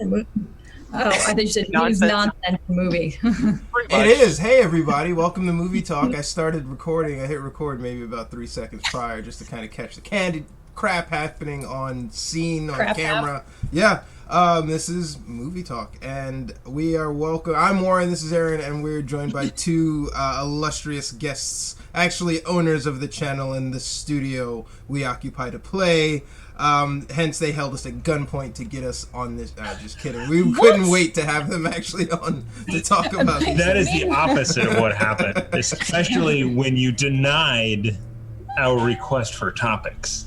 Oh, I thought you said news nonsense movie. It is. Hey, everybody. Welcome to Movie Talk. I started recording. I hit record maybe about 3 seconds prior just to kind of catch the candid crap happening on scene, on camera. Yeah. This is Movie Talk, and we are welcome. I'm Warren, this is Aaron, and we're joined by two illustrious guests, actually owners of the channel and the studio we occupy to play. Hence, they held us at gunpoint to get us on this. Just kidding. We couldn't wait to have them actually on to talk about this. That is the opposite of what happened, especially when you denied our request for topics.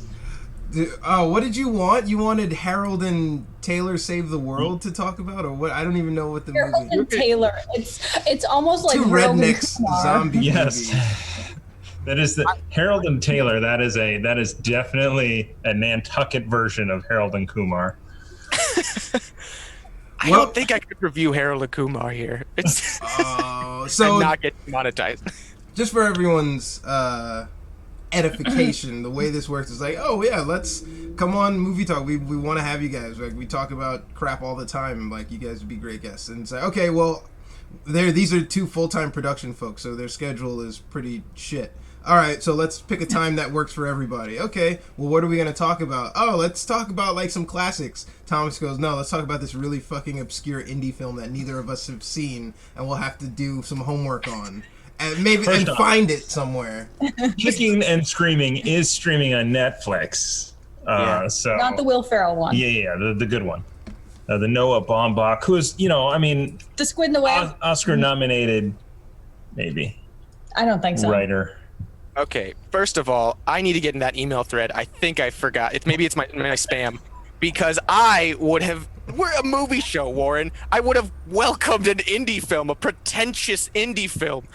What did you want? You wanted Harold and Taylor Save the World to talk about, or what? I don't even know what the Harold movie. And Taylor. It's almost like two rednecks zombie yes. movie. That is the Harold and Taylor. That is definitely a Nantucket version of Harold and Kumar. I don't think I could review Harold and Kumar here. It's so not get monetized. Just for everyone's edification, the way this works is like, oh yeah, let's come on Movie Talk. We want to have you guys. Like, we talk about crap all the time. Like, you guys would be great guests. And say, okay, well, these are two full-time production folks, so their schedule is pretty shit. All right, so let's pick a time that works for everybody. Okay, well, what are we going to talk about? Oh, let's talk about, like, some classics. Thomas goes, no, let's talk about this really fucking obscure indie film that neither of us have seen, and we'll have to do some homework on. And maybe find it somewhere. Kicking and Screaming is streaming on Netflix. So not the Will Ferrell one. Yeah, the good one. The Noah Baumbach, who is, the Squid in the Whale. Oscar nominated, maybe. I don't think so. Writer. Okay, first of all, I need to get in that email thread. I think I forgot. Maybe it's my spam, because we're a movie show, Warren. I would have welcomed an indie film, a pretentious indie film.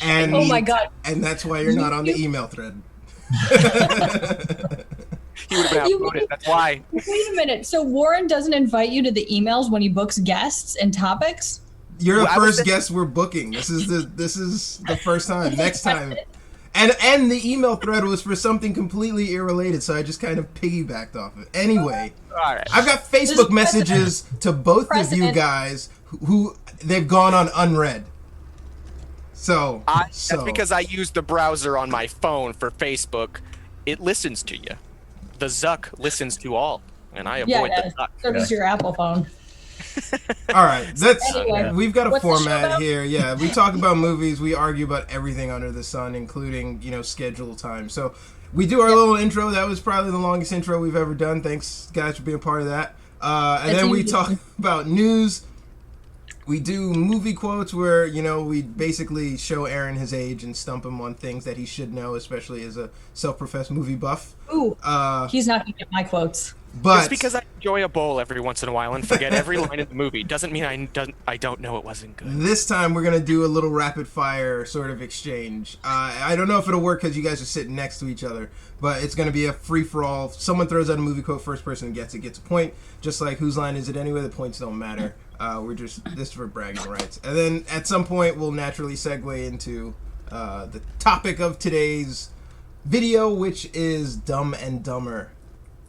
And oh my god! And that's why you're not on the email thread. He would have been outvoted. That's why. Wait a minute. So Warren doesn't invite you to the emails when he books guests and topics? You're the first guest we're booking. This is the first time. Next time. And the email thread was for something completely irrelated, so I just kind of piggybacked off it. Anyway, all right. I've got Facebook messages to both of you guys who they've gone on unread. So that's because I use the browser on my phone for Facebook. It listens to you. The Zuck listens to all, and I avoid the Zuck. So does your Apple phone. All right, Anyway, we've got a format here. Yeah, we talk about movies. We argue about everything under the sun, including schedule time. So we do our little intro. That was probably the longest intro we've ever done. Thanks, guys, for being part of that. And then we talk about news. We do movie quotes where, we basically show Aaron his age and stump him on things that he should know, especially as a self-professed movie buff. Ooh, he's not going to get my quotes. But just because I enjoy a bowl every once in a while and forget every line in the movie doesn't mean I don't know it wasn't good. This time we're going to do a little rapid-fire sort of exchange. I don't know if it'll work because you guys are sitting next to each other, but it's going to be a free-for-all. Someone throws out a movie quote, first person gets a point. Just like whose line is it anyway, the points don't matter. This is for bragging rights. And then at some point we'll naturally segue into the topic of today's video, which is Dumb and Dumber.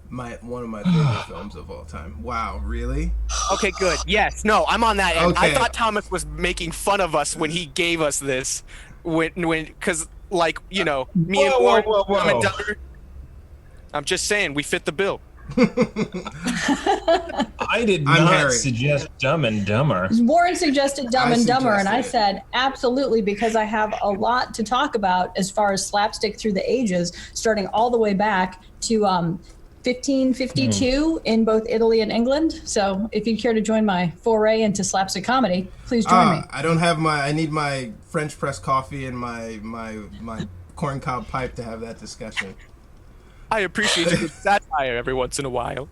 One of my favorite films of all time. Wow, really? Okay, good. Yes, no, I'm on that end. Okay. I thought Thomas was making fun of us when he gave us this, because me and Warren, Dumb and Dumber. I'm just saying, we fit the bill. I did not suggest Dumb and Dumber. Warren suggested Dumb and Dumber, and I said absolutely, because I have a lot to talk about as far as slapstick through the ages, starting all the way back to 1552 in both Italy and England. So if you care to join my foray into slapstick comedy, please join me. I don't have I need my French press coffee and my corncob pipe to have that discussion. I appreciate your satire every once in a while.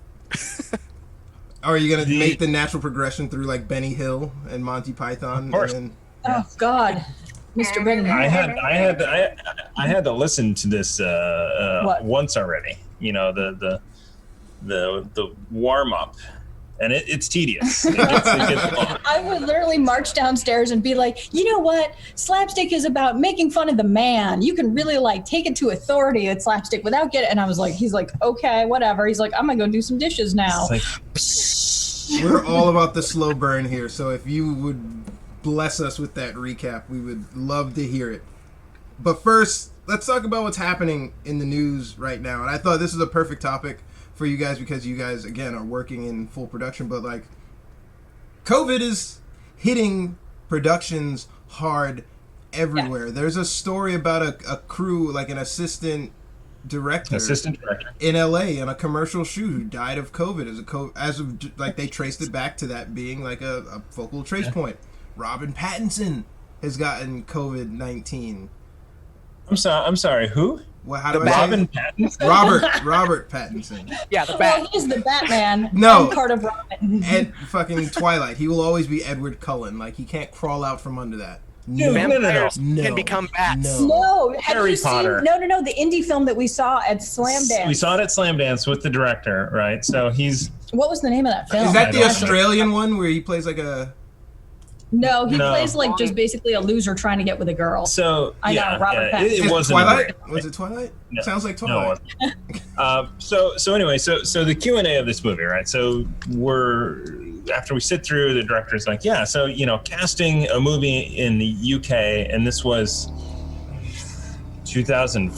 Are you going to make the natural progression through like Benny Hill and Monty Python? Of course. Oh God. Mr. Benny. I had to listen to this once already. The warm up, and it's tedious. It gets long. I would literally march downstairs and be like, you know what? Slapstick is about making fun of the man. You can really like take it to authority at slapstick without getting. And I was like, he's like, okay, whatever. He's like, I'm gonna go do some dishes now. We're all about the slow burn here, so if you would bless us with that recap, we would love to hear it. But first, let's talk about what's happening in the news right now. And I thought this is a perfect topic for you guys because you guys, again, are working in full production. But, like, COVID is hitting productions hard everywhere. Yeah. There's a story about a crew, like an assistant director in LA on a commercial shoot who died of COVID they traced it back to that being like a focal trace point. Robin Pattinson has gotten COVID-19. I'm sorry, who? Well, how do Robin Pattinson? Robert Pattinson. Yeah, the Bat. Well, he's the Batman. No, part of Robin. And fucking Twilight. He will always be Edward Cullen. Like, he can't crawl out from under that. No. Vampires can become bats. No. Harry Potter. No. The indie film that we saw at Slam Dance. We saw it at Slam Dance with the director, right? So he's... What was the name of that film? Is that the Australian one where he plays like a... No, he plays like just basically a loser trying to get with a girl. So I know, Robert Pattinson. It wasn't Twilight? Was it Twilight? No. Sounds like Twilight. No, so anyway, so the Q&A of this movie, right? So after we sit through, the director's like, yeah, so, casting a movie in the UK, and this was 2000,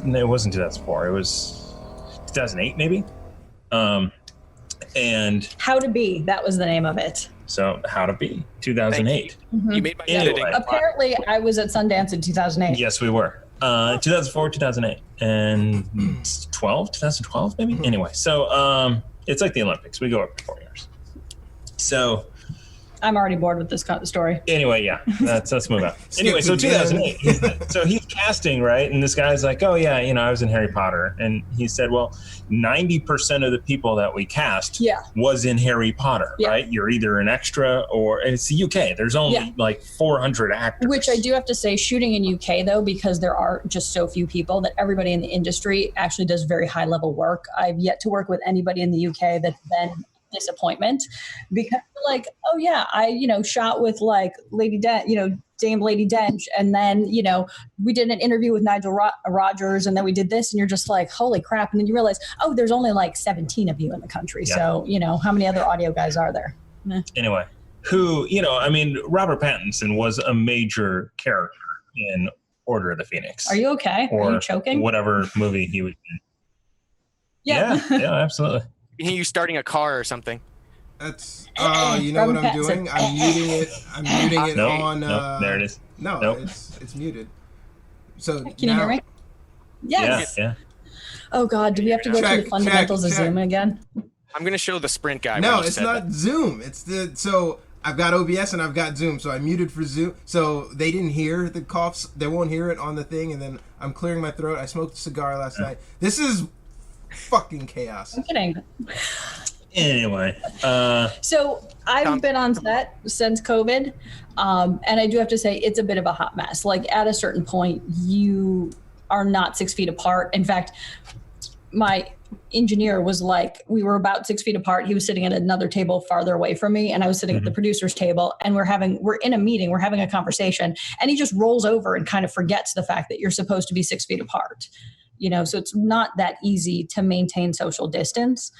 no, it wasn't 2004, it was 2008 maybe? And How to Be, that was the name of it. So How to Be, 2008. Mm-hmm. You made my Anyway. Apparently, I was at Sundance in 2008. Yes, we were. 2004, 2008, and 2012 maybe? Mm-hmm. Anyway, so it's like the Olympics. We go every 4 years. So I'm already bored with this kind of story. anyway, yeah, let's move on. Anyway, so 2008, so he's casting, right? And this guy's like, oh yeah, I was in Harry Potter. And he said, well, 90% of the people that we cast was in Harry Potter, right? You're either an extra and it's the UK. There's only like 400 actors. Which I do have to say, shooting in UK though, because there are just so few people, that everybody in the industry actually does very high level work. I've yet to work with anybody in the UK that's been disappointment, because like, oh yeah, I shot with like Dame Lady Dench, and then we did an interview with Nigel Rogers, and then we did this, and you're just like, holy crap. And then you realize, oh, there's only like 17 of you in the country. So how many other audio guys are there? Anyway, Robert Pattinson was a major character in Order of the Phoenix. Are you okay? Are you choking? Whatever movie he was in. Yeah, absolutely. You starting a car or something. That's you know what I'm doing? I'm muting it on there it is. No, nope. it's muted. So can you hear me? Yes. Yeah. Oh God, do we have to go through the fundamentals of Zoom again? I'm gonna show the Sprint guy. No, it's not Zoom. It's so I've got OBS and I've got Zoom, so I muted for Zoom. So they didn't hear the coughs. They won't hear it on the thing, and then I'm clearing my throat. I smoked a cigar last night. This is fucking chaos. I'm kidding. Anyway, so I've been on set since COVID, and I do have to say it's a bit of a hot mess. Like at a certain point, you are not 6 feet apart. In fact, my engineer was like, we were about 6 feet apart. He was sitting at another table farther away from me, and I was sitting at the producer's table, and we're in a meeting, we're having a conversation, and he just rolls over and kind of forgets the fact that you're supposed to be 6 feet apart. So it's not that easy to maintain social distance.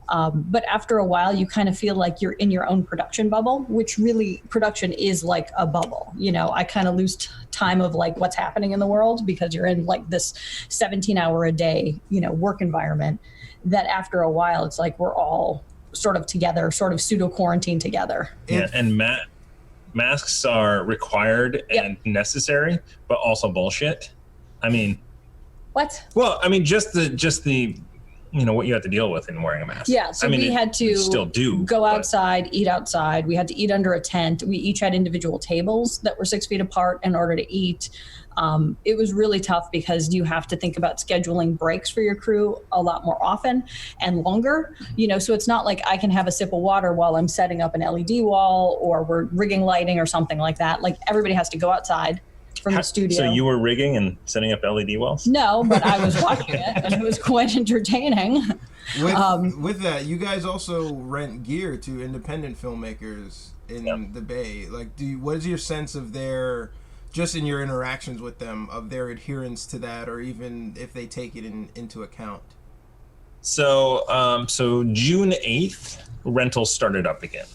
But after a while, you kind of feel like you're in your own production bubble, which really production is like a bubble. I kind of lose time of like what's happening in the world because you're in like this 17-hour a day, work environment that after a while, it's like we're all sort of together, sort of pseudo quarantine together. Yeah. And masks are required and necessary, but also bullshit. What? Well, just the what you have to deal with in wearing a mask. Yeah, so we had to still go outside, eat outside. We had to eat under a tent. We each had individual tables that were 6 feet apart in order to eat. It was really tough because you have to think about scheduling breaks for your crew a lot more often and longer. So it's not like I can have a sip of water while I'm setting up an LED wall or we're rigging lighting or something like that. Like everybody has to go outside from the studio. So you were rigging and setting up LED walls? No, but I was watching it, and it was quite entertaining. With that, you guys also rent gear to independent filmmakers in the Bay. Like, what is your sense of their, just in your interactions with them, of their adherence to that, or even if they take it into account? So June 8th, rentals started up again.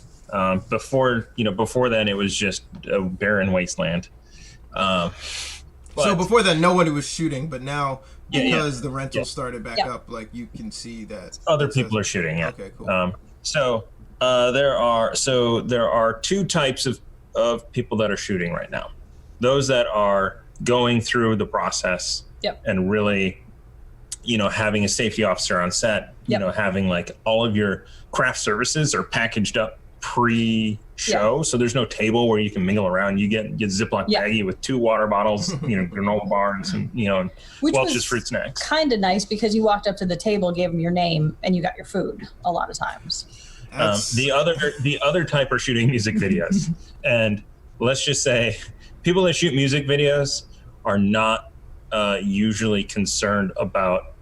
Before then, it was just a barren wasteland. So before that, no one was shooting, but now because the rentals started back up, like you can see that other people are shooting. Yeah. Okay, cool. There are two types of people that are shooting right now. Those that are going through the process and really, having a safety officer on set, having like all of your craft services are packaged up pre-show, so there's no table where you can mingle around. You get Ziploc baggie with 2 water bottles, granola bars, and Welch's fruit snacks. Kind of nice because you walked up to the table, gave them your name, and you got your food a lot of times. The other type are shooting music videos, and let's just say people that shoot music videos are not usually concerned about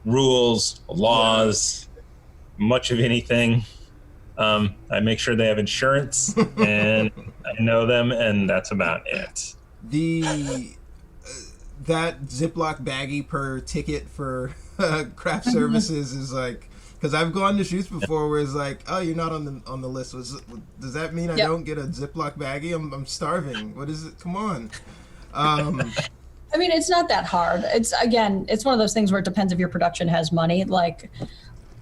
rules, laws, much of anything. I make sure they have insurance and I know them, and that's about it. That Ziploc baggie per ticket for craft services is like, because I've gone to shoots before where it's like, oh, you're not on the list. Does that mean I don't get a Ziploc baggie? I'm starving. What is it? Come on. I mean, it's not that hard. It's one of those things where it depends if your production has money. Like,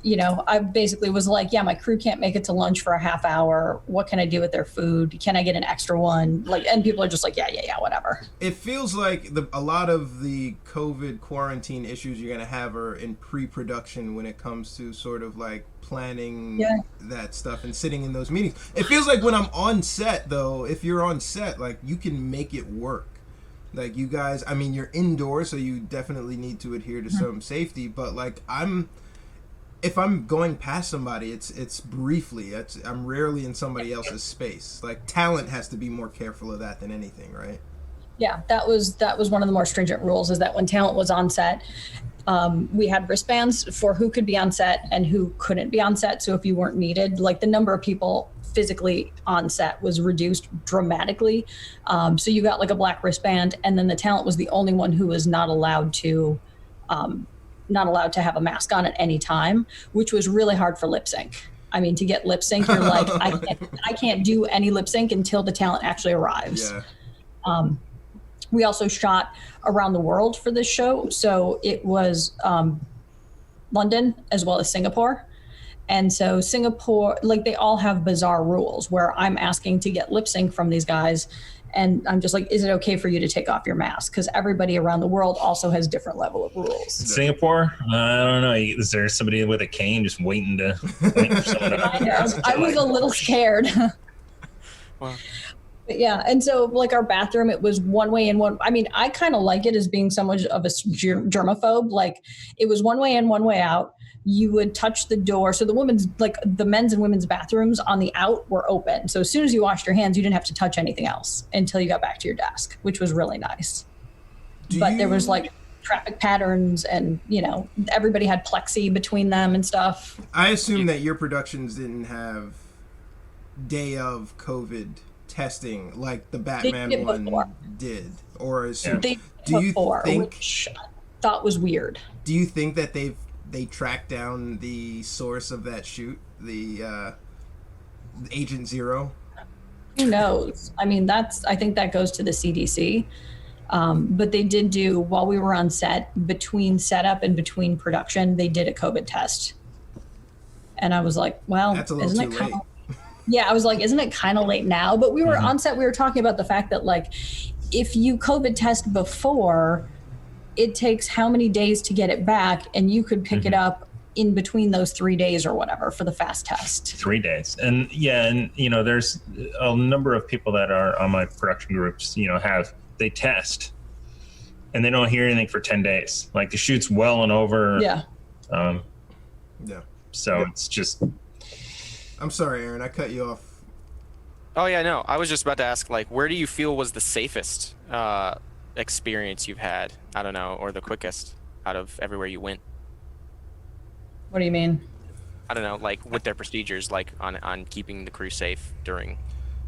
I basically was like, my crew can't make it to lunch for a half hour. What can I do with their food? Can I get an extra one? Like, and people are just like, yeah, whatever. It feels like a lot of the COVID quarantine issues you're going to have are in pre-production when it comes to sort of like planning that stuff and sitting in those meetings. It feels like when I'm on set, though, if you're on set, like you can make it work. Like you guys, I mean, you're indoors, so you definitely need to adhere to some safety, but like if I'm going past somebody, it's briefly. I'm rarely in somebody else's space. Like talent has to be more careful of that than anything, right? Yeah, that was one of the more stringent rules. Is that when talent was on set, we had wristbands for who could be on set and who couldn't be on set. So if you weren't needed, like the number of people physically on set was reduced dramatically. So you got like a black wristband, and then the talent was the only one who was not allowed to have a mask on at any time, which was really hard for lip sync. I mean, to get lip sync, you're like, I can't do any lip sync until the talent actually arrives. Yeah. We also shot around the world for this show. So it was London as well as Singapore. And so Singapore, like they all have bizarre rules where I'm asking to get lip sync from these guys. And I'm just like, is it okay for you to take off your mask? Because everybody around the world also has different level of rules. Singapore? I don't know. Is there somebody with a cane just waiting for someone to... I was a little scared. Wow. But yeah, and so like our bathroom, it was one way in one. I mean, I kind of like it as being somewhat of a germaphobe. Like it was one way in, one way out. You would touch the door. So the men's and women's bathrooms on the out were open. So as soon as you washed your hands, you didn't have to touch anything else until you got back to your desk, which was really nice. There was like traffic patterns and, everybody had plexi between them and stuff. I assume that your productions didn't have day of COVID testing like the Batman one did. Or do you think, which I thought was weird. Do you think that they tracked down the source of that shoot, the Agent Zero? Who knows? I mean, I think that goes to the CDC. But they did do, while we were on set, between setup and between production, they did a COVID test. And I was like, well, that's a little too late. Yeah, I was like, isn't it kind of late now? But we were on set, we were talking about the fact that like, if you COVID test before, it takes how many days to get it back, and you could pick it up in between those 3 days or whatever for the fast test. 3 days. And there's a number of people that are on my production groups, they test and they don't hear anything for 10 days. Like the shoot's well and over. Yeah. So it's just... I'm sorry, Aaron, I cut you off. Oh yeah, no, I was just about to ask, like, where do you feel was the safest experience you've had? I don't know, or the quickest out of everywhere you went? What do you mean? I don't know, like with their procedures, like on keeping the crew safe during.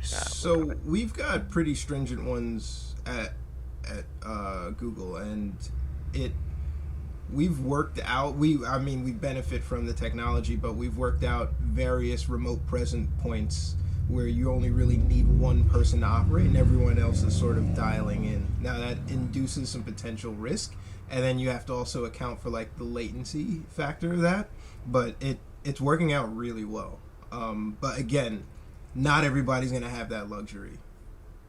So we've got pretty stringent ones at Google, and we've worked out. We benefit from the technology, but we've worked out various remote present points where you only really need one person to operate, and everyone else is sort of dialing in. Now that induces some potential risk, and then you have to also account for like the latency factor of that. But it's working out really well. But again, not everybody's going to have that luxury.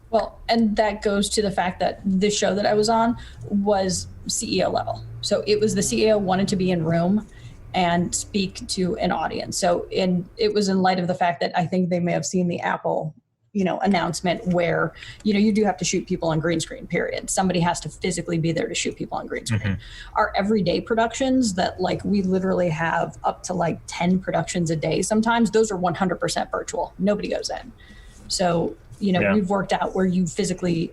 Well, and that goes to the fact that the show that I was on was CEO level. So it was the CEO wanted to be in room and speak to an audience. So it was in light of the fact that I think they may have seen the Apple, announcement where, you do have to shoot people on green screen, period. Somebody has to physically be there to shoot people on green screen. Mm-hmm. Our everyday productions that we literally have up to 10 productions a day. Sometimes those are 100% virtual. Nobody goes in. So, we've worked out where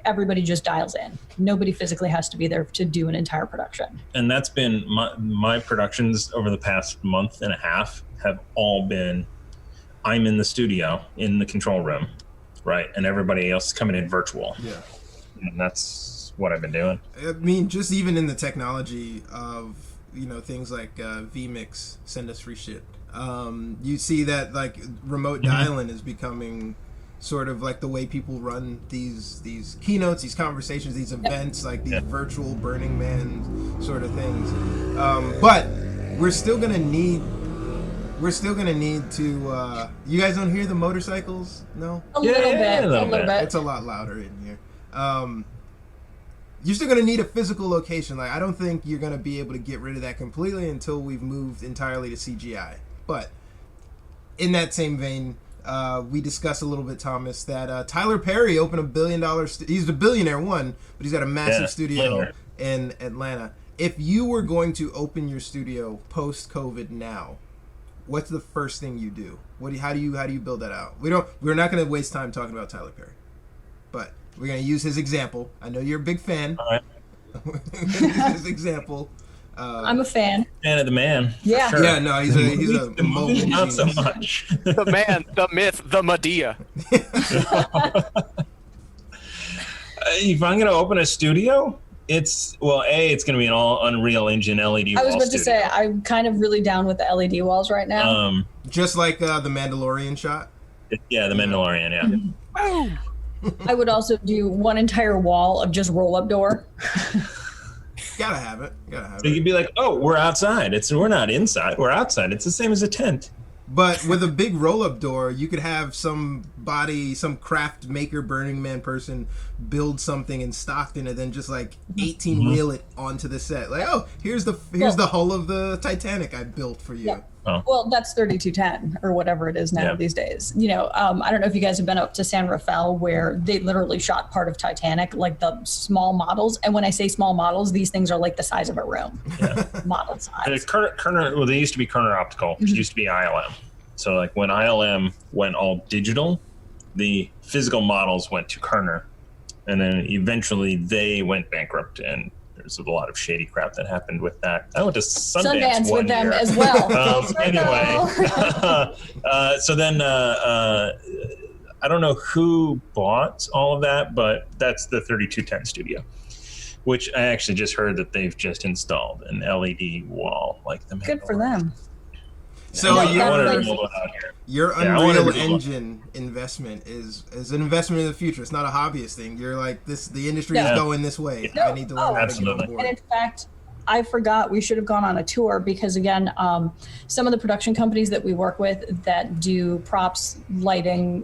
everybody just dials in. Nobody physically has to be there to do an entire production. And that's been my productions over the past month and a half have all been, I'm in the studio, in the control room, right? And everybody else is coming in virtual. Yeah. And that's what I've been doing. I mean, just even in the technology of, things like vMix, send us free shit. You see that remote dial-in is becoming sort of like the way people run these keynotes, these conversations, these events, these virtual Burning Man sort of things. But we're still gonna need to. You guys don't hear the motorcycles? No. A little bit. It's a lot louder in here. You're still gonna need a physical location. I don't think you're gonna be able to get rid of that completely until we've moved entirely to CGI. But in that same vein. We discussed a little bit, Thomas, that Tyler Perry opened $1 billion. He's a billionaire, but he's got a massive studio in Atlanta. If you were going to open your studio post-COVID now, what's the first thing you do? How do you build that out? We're not going to waste time talking about Tyler Perry, but we're going to use his example. I know you're a big fan. All right. We're going to use his example. I'm a fan. Fan of the man. Yeah. Sure. Yeah, no, he's a mobile not genius. so much. The man, the myth, the Medea. If I'm going to open a studio, it's going to be an all Unreal Engine LED wall. I was about to studio. say, I'm kind of really down with the LED walls right now. Just like the Mandalorian shot. Yeah, the Mandalorian. Yeah. I would also do one entire wall of just roll-up door. Gotta have it. So you'd be like, "Oh, we're outside. We're not inside. We're outside. It's the same as a tent." But with a big roll-up door, you could have some craft maker Burning Man person build something in Stockton and then just 18 wheel it onto the set. Here's the hull of the Titanic I built for you. Yeah. Oh. Well, that's 3210 or whatever it is now these days. I don't know if you guys have been up to San Rafael where they literally shot part of Titanic, the small models. And when I say small models, these things are the size of a room. Yeah. Model size. Kerner, they used to be Kerner Optical, which used to be ILM. So when ILM went all digital, the physical models went to Kerner, and then eventually they went bankrupt, and there's a lot of shady crap that happened with that. I went to Sundance with them year. as well. Anyway, so then I don't know who bought all of that, but that's the 3210 studio, which I actually just heard that they've just installed an LED wall the Good for them. So your your Unreal Engine investment is an investment in the future. It's not a hobbyist thing. You're the industry is going this way. No. I need to learn how to get on board. And in fact, I forgot we should have gone on a tour because again, some of the production companies that we work with that do props, lighting,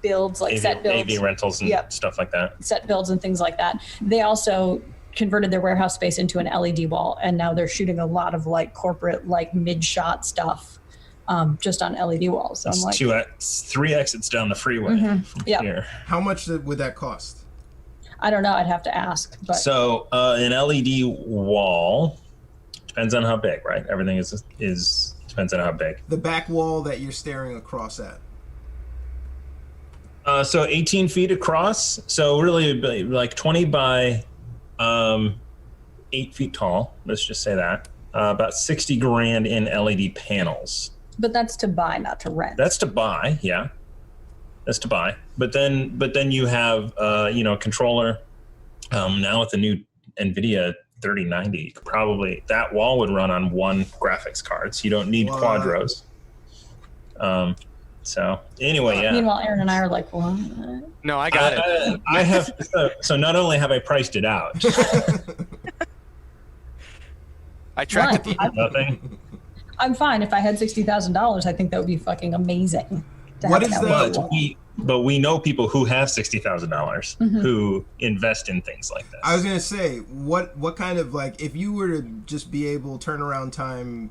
builds, set builds, AV rentals and stuff like that. Set builds and things like that. They also converted their warehouse space into an LED wall, and now they're shooting a lot of corporate mid-shot stuff just on LED walls. So it's 3 exits down the freeway from here. How much would that cost? I don't know. I'd have to ask. But. So an LED wall depends on how big, right? Everything is depends on how big. The back wall that you're staring across at. So 18 feet across. So really 20 by 8 feet tall. Let's just say that. about 60 grand in LED panels. But that's to buy, not to rent. That's to buy, yeah. That's to buy. But then you have a controller. Now with the new NVIDIA 3090, probably that wall would run on one graphics card, so you don't need quadros. So anyway, yeah. Meanwhile, Aaron and I are like, what? No, I got it. I have. So not only have I priced it out, I tracked it. Nothing. I'm fine. If I had $60,000, I think that would be fucking amazing. What is that? But we know people who have $60,000 who invest in things like this. I was gonna say, what kind of, like, if you were to just be able turnaround time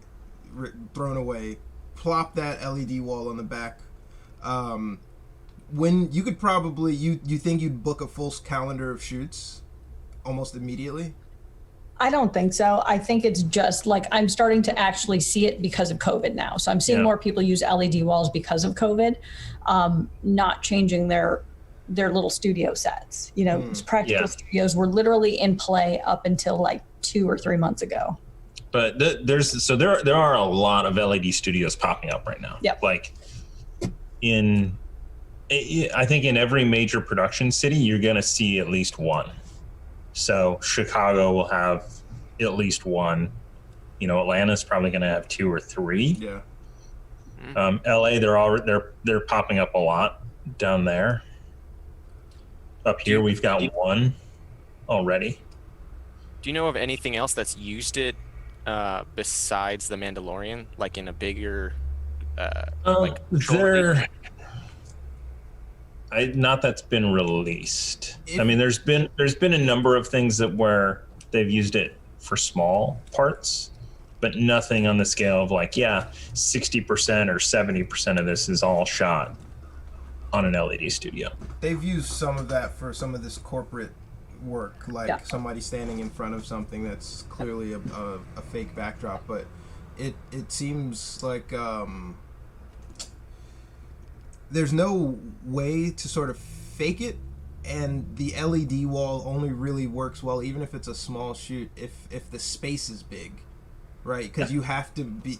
thrown away, plop that LED wall on the back, when you could probably you think you'd book a full calendar of shoots almost immediately? I don't think so. I think it's just like I'm starting to actually see it because of COVID now. So I'm seeing more people use LED walls because of COVID, not changing their little studio sets. Practical studios were literally in play up until like 2 or 3 months ago. But there are a lot of LED studios popping up right now. Yep. Like I think in every major production city, you're going to see at least one. So Chicago will have at least one. Atlanta's probably going to have 2 or 3. Yeah. LA, they're popping up a lot down there. Up here, we've got one already. Do you know of anything else that's used it besides The Mandalorian, like in a bigger, not that's been released. I mean, there's been a number of things where they've used it for small parts, but nothing on the scale of 60% or 70% of this is all shot on an LED studio. They've used some of that for some of this corporate work, somebody standing in front of something that's clearly a fake backdrop, but it seems like there's no way to sort of fake it, and the LED wall only really works well, even if it's a small shoot, if the space is big, right? Because you have to be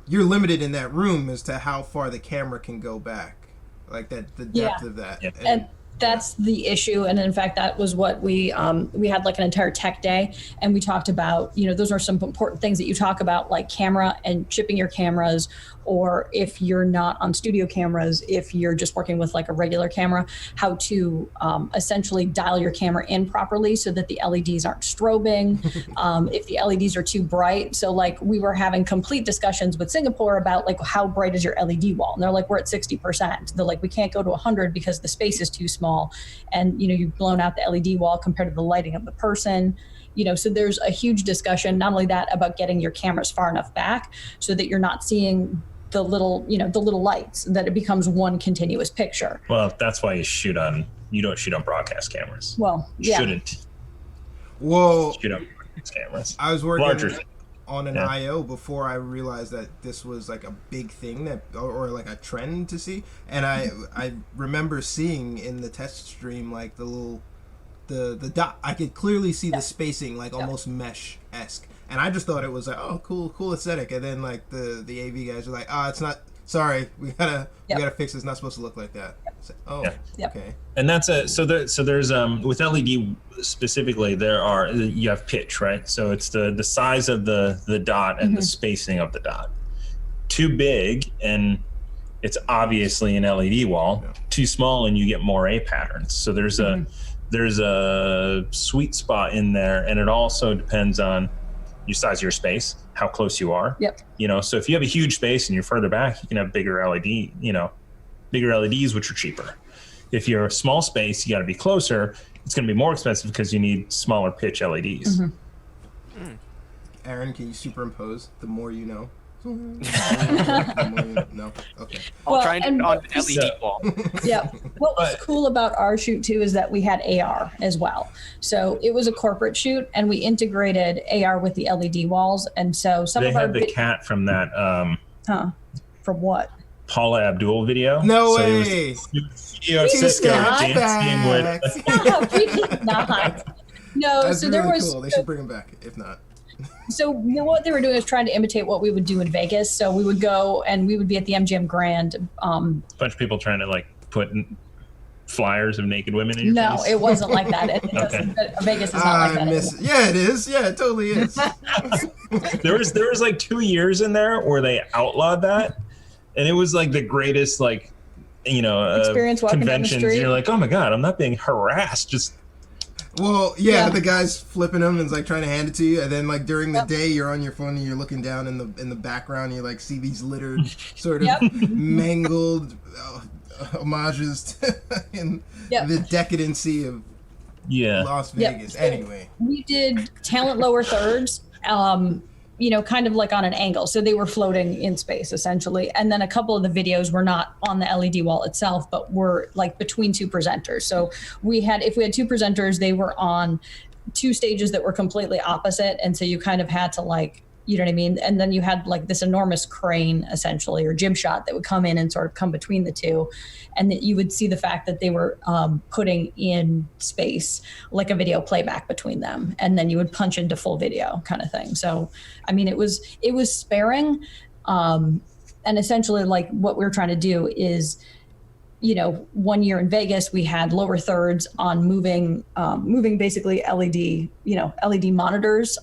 you're limited in that room as to how far the camera can go back, the depth of that. Yeah. And that's the issue. And in fact, that was what we had like an entire tech day, and we talked about, those are some important things that you talk about, like camera and shipping your cameras, or if you're not on studio cameras, if you're just working with like a regular camera, how to essentially dial your camera in properly so that the LEDs aren't strobing, if the LEDs are too bright. So we were having complete discussions with Singapore about how bright is your LED wall? And they're like, we're at 60%. They're like, we can't go to 100 because the space is too small. And, you've blown out the LED wall compared to the lighting of the person. So there's a huge discussion, not only that, about getting your cameras far enough back so that you're not seeing the little lights, that it becomes one continuous picture. Well, that's why you don't shoot on broadcast cameras. Well, yeah. Shouldn't. Well, shoot on broadcast cameras. I was working Larger. on an IO before I realized that this was a big thing or a trend to see, and I remember seeing in the test stream the little the dot. I could clearly see the spacing almost mesh-esque. And I just thought it was cool aesthetic, and then the AV guys were like, it's not. Sorry, we gotta fix it. It's not supposed to look like that. Okay. And that's so there's with LED specifically, you have pitch, right? So it's the size of the dot and the spacing of the dot. Too big and it's obviously an LED wall. Yeah. Too small and you get more A patterns. So there's a sweet spot in there, and it also depends on your size of your space, how close you are. Yep. So if you have a huge space and you're further back, you can have bigger bigger LEDs, which are cheaper. If you're a small space, you got to be closer. It's going to be more expensive because you need smaller pitch LEDs. Aaron, can you superimpose the more you know? No. Okay. I'll try and on the LED wall. Yeah. What was cool about our shoot too is that we had AR as well. So it was a corporate shoot, and we integrated AR with the LED walls, and so they had the cat from that. From what? Paula Abdul video. No so way. Cisco dancing with. No, so That's there really was cool. They should bring him back. If not. So what they were doing is trying to imitate what we would do in Vegas. So we would go and we would be at the MGM Grand. A bunch of people trying to like put flyers of naked women in your face? No, it wasn't like that. Vegas is not like that. Yeah, it is. Yeah, it totally is. there was like 2 years in there where they outlawed that, and it was like the greatest experience walking conventions. Down the street. You're like, oh my god, I'm not being harassed. The guy's flipping them and is like trying to hand it to you, and then like during the day you're on your phone and you're looking down in the background and you like see these littered sort of mangled homages to the decadency of Las Vegas. Anyway, we did talent lower thirds, kind of like on an angle. So they were floating in space essentially. And then a couple of the videos were not on the LED wall itself, but were like between two presenters. So if we had two presenters, they were on two stages that were completely opposite. And so you kind of had to like, you know what I mean? And then you had like this enormous crane essentially, or gym shot that would come in and sort of come between the two. And that you would see the fact that they were putting in space like a video playback between them. And then you would punch into full video kind of thing. So, I mean, it was sparing. And essentially like what we were trying to do is, 1 year in Vegas, we had lower thirds on moving basically LED monitors,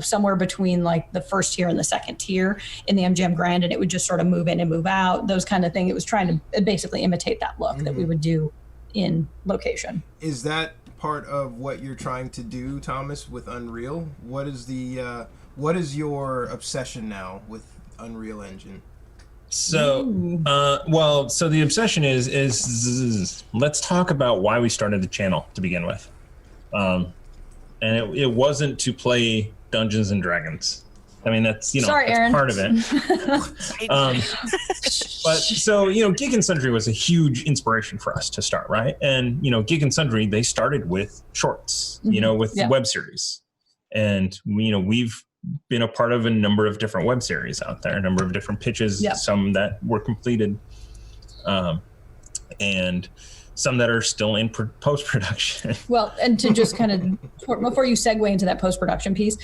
somewhere between like the first tier and the second tier in the MGM Grand. And it would just sort of move in and move out, those kind of thing. It was trying to basically imitate that look that we would do in location. Is that part of what you're trying to do, Thomas, with Unreal? What is your obsession now with Unreal Engine? So, so the obsession is let's talk about why we started the channel to begin with. And it wasn't to play Dungeons and Dragons. I mean, that's, Sorry, that's Aaron. part of it. But so, Geek and Sundry was a huge inspiration for us to start, right? And, Geek and Sundry, they started with shorts, with web series. And, we've been a part of a number of different web series out there, a number of different pitches, some that were completed, and some that are still in post-production. Well, and to just kind of, before you segue into that post-production piece,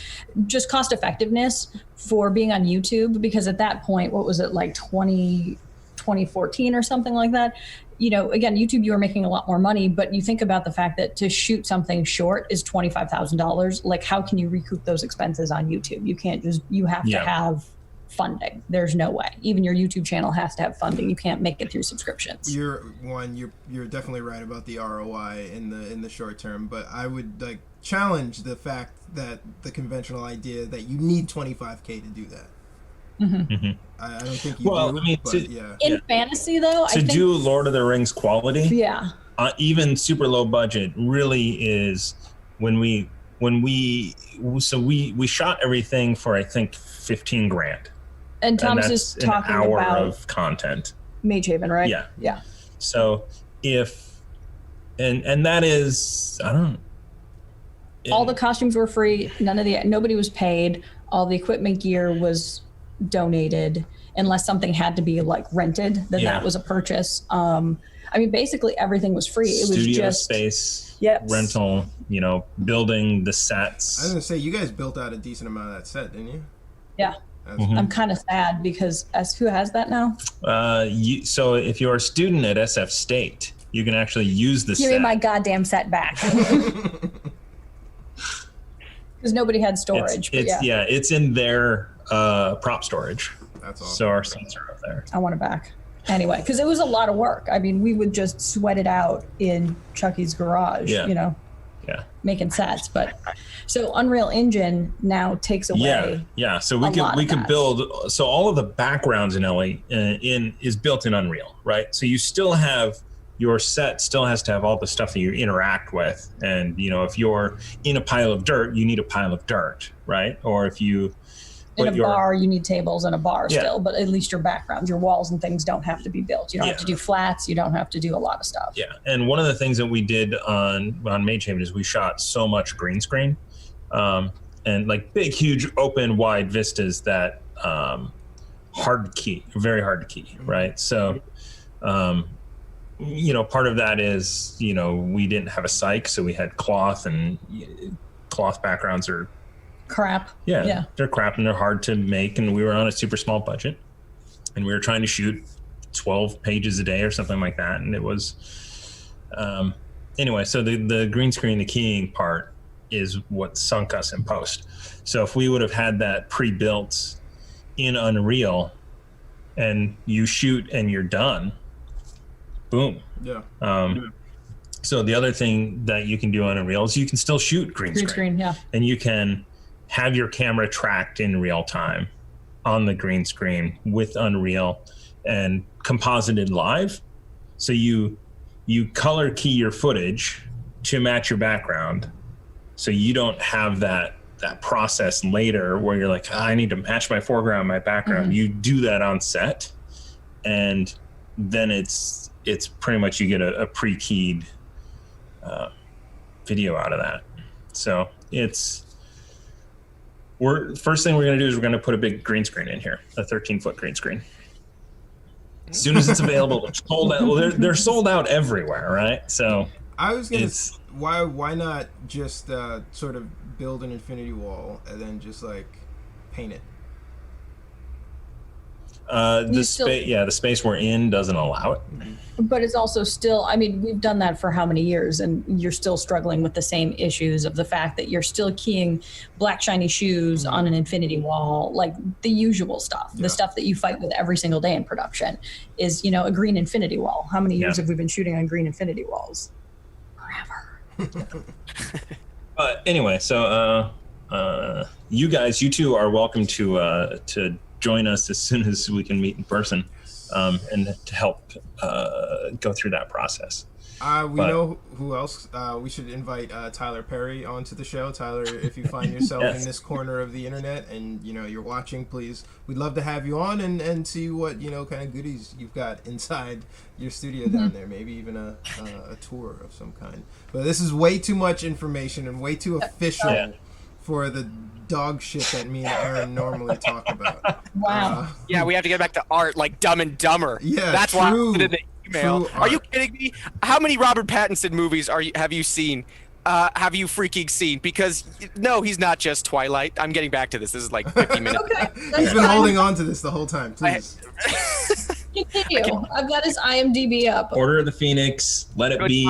just cost effectiveness for being on YouTube, because at that point, what was it, like 2014 or something like that? Again, YouTube, you were making a lot more money, but you think about the fact that to shoot something short is $25,000. Like, how can you recoup those expenses on YouTube? You can't you have to have funding. There's no way. Even your YouTube channel has to have funding. You can't make it through subscriptions. You're definitely right about the ROI in the short term, but I would like challenge the fact that the conventional idea that you need $25K to do that. Mm-hmm. Mm-hmm. I don't think you do. I mean, in fantasy, though, I think do Lord of the Rings quality, even super low budget really is when we shot everything for I think $15,000. And Thomas is talking an hour about of content. Mage Haven, right? Yeah. So if and that is all the costumes were free. Nobody was paid. All the equipment gear was donated, unless something had to be like rented, that was a purchase. I mean, basically everything was free. It was just space, rental, building the sets. I was gonna say, you guys built out a decent amount of that set, didn't you? Yeah. I'm kind of sad because who has that now? So if you're a student at SF State, you can actually use the set. Give me my goddamn set back. Because nobody had storage. It's in their prop storage. That's awesome. So our sets are up there. I want it back. Anyway, because it was a lot of work. I mean, we would just sweat it out in Chucky's garage, making sets. But so Unreal Engine now takes away. Yeah. So we could build. So all of the backgrounds in LA is built in Unreal, right? So you still have. Your set still has to have all the stuff that you interact with. And, if you're in a pile of dirt, you need a pile of dirt, right? Or if you... In a bar, you need tables and a bar still, but at least your backgrounds, your walls and things don't have to be built. You don't have to do flats. You don't have to do a lot of stuff. Yeah. And one of the things that we did on Mage Haven is we shot so much green screen and like big, huge, open, wide vistas that very hard to key, right? So... part of that is, we didn't have a cyc, so we had cloth, and cloth backgrounds are crap. Yeah, they're crap and they're hard to make. And we were on a super small budget, and we were trying to shoot 12 pages a day or something like that. And it was, anyway, so the green screen, the keying part is what sunk us in post. So if we would have had that pre-built in Unreal and you shoot and you're done, boom. Yeah. So the other thing that you can do on Unreal is you can still shoot green screen. Yeah. And you can have your camera tracked in real time on the green screen with Unreal and composited live. So you color key your footage to match your background. So you don't have that process later where you're like, I need to match my foreground, my background. Mm-hmm. You do that on set, and then it's pretty much you get a pre-keyed video out of that. So first thing we're going to do is we're going to put a big green screen in here, a 13-foot green screen. As soon as it's available, it's sold out. Well, they're sold out everywhere, right? So I was going to, why not just sort of build an infinity wall and then just like paint it? The space we're in doesn't allow it. But it's also still, I mean, we've done that for how many years, and you're still struggling with the same issues of the fact that you're still keying black shiny shoes on an infinity wall, like the usual stuff, the stuff that you fight with every single day in production is, a green infinity wall. How many years have we been shooting on green infinity walls? Forever. But anyway, so you two are welcome to join us as soon as we can meet in person, and to help go through that process. We know who else. We should invite Tyler Perry onto the show. Tyler, if you find yourself in this corner of the internet and you're watching, please, we'd love to have you on and see what kind of goodies you've got inside your studio down there. Maybe even a tour of some kind. But this is way too much information and way too official for the dog shit that me and Aaron normally talk about. Wow. Yeah, we have to get back to art, like Dumb and Dumber. Yeah, that's why I put in the email. Are you kidding me? How many Robert Pattinson movies have you seen? Have you freaking seen? Because no, he's not just Twilight. I'm getting back to this. This is like 50 minutes. Okay, he's been holding on to this the whole time. Please. Continue. I've got his IMDb up. Order of the Phoenix. Let It Be.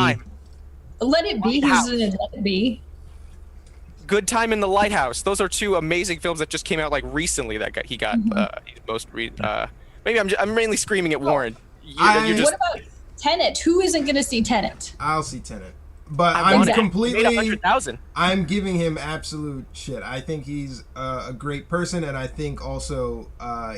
Let It Be. He's in Let It Be. Good Time in the Lighthouse. Those are two amazing films that just came out like recently that he got maybe I'm mainly screaming at Warren. What about Tenet? Who isn't going to see Tenet? I'll see Tenet. But I'm giving him absolute shit. I think he's a great person, and I think also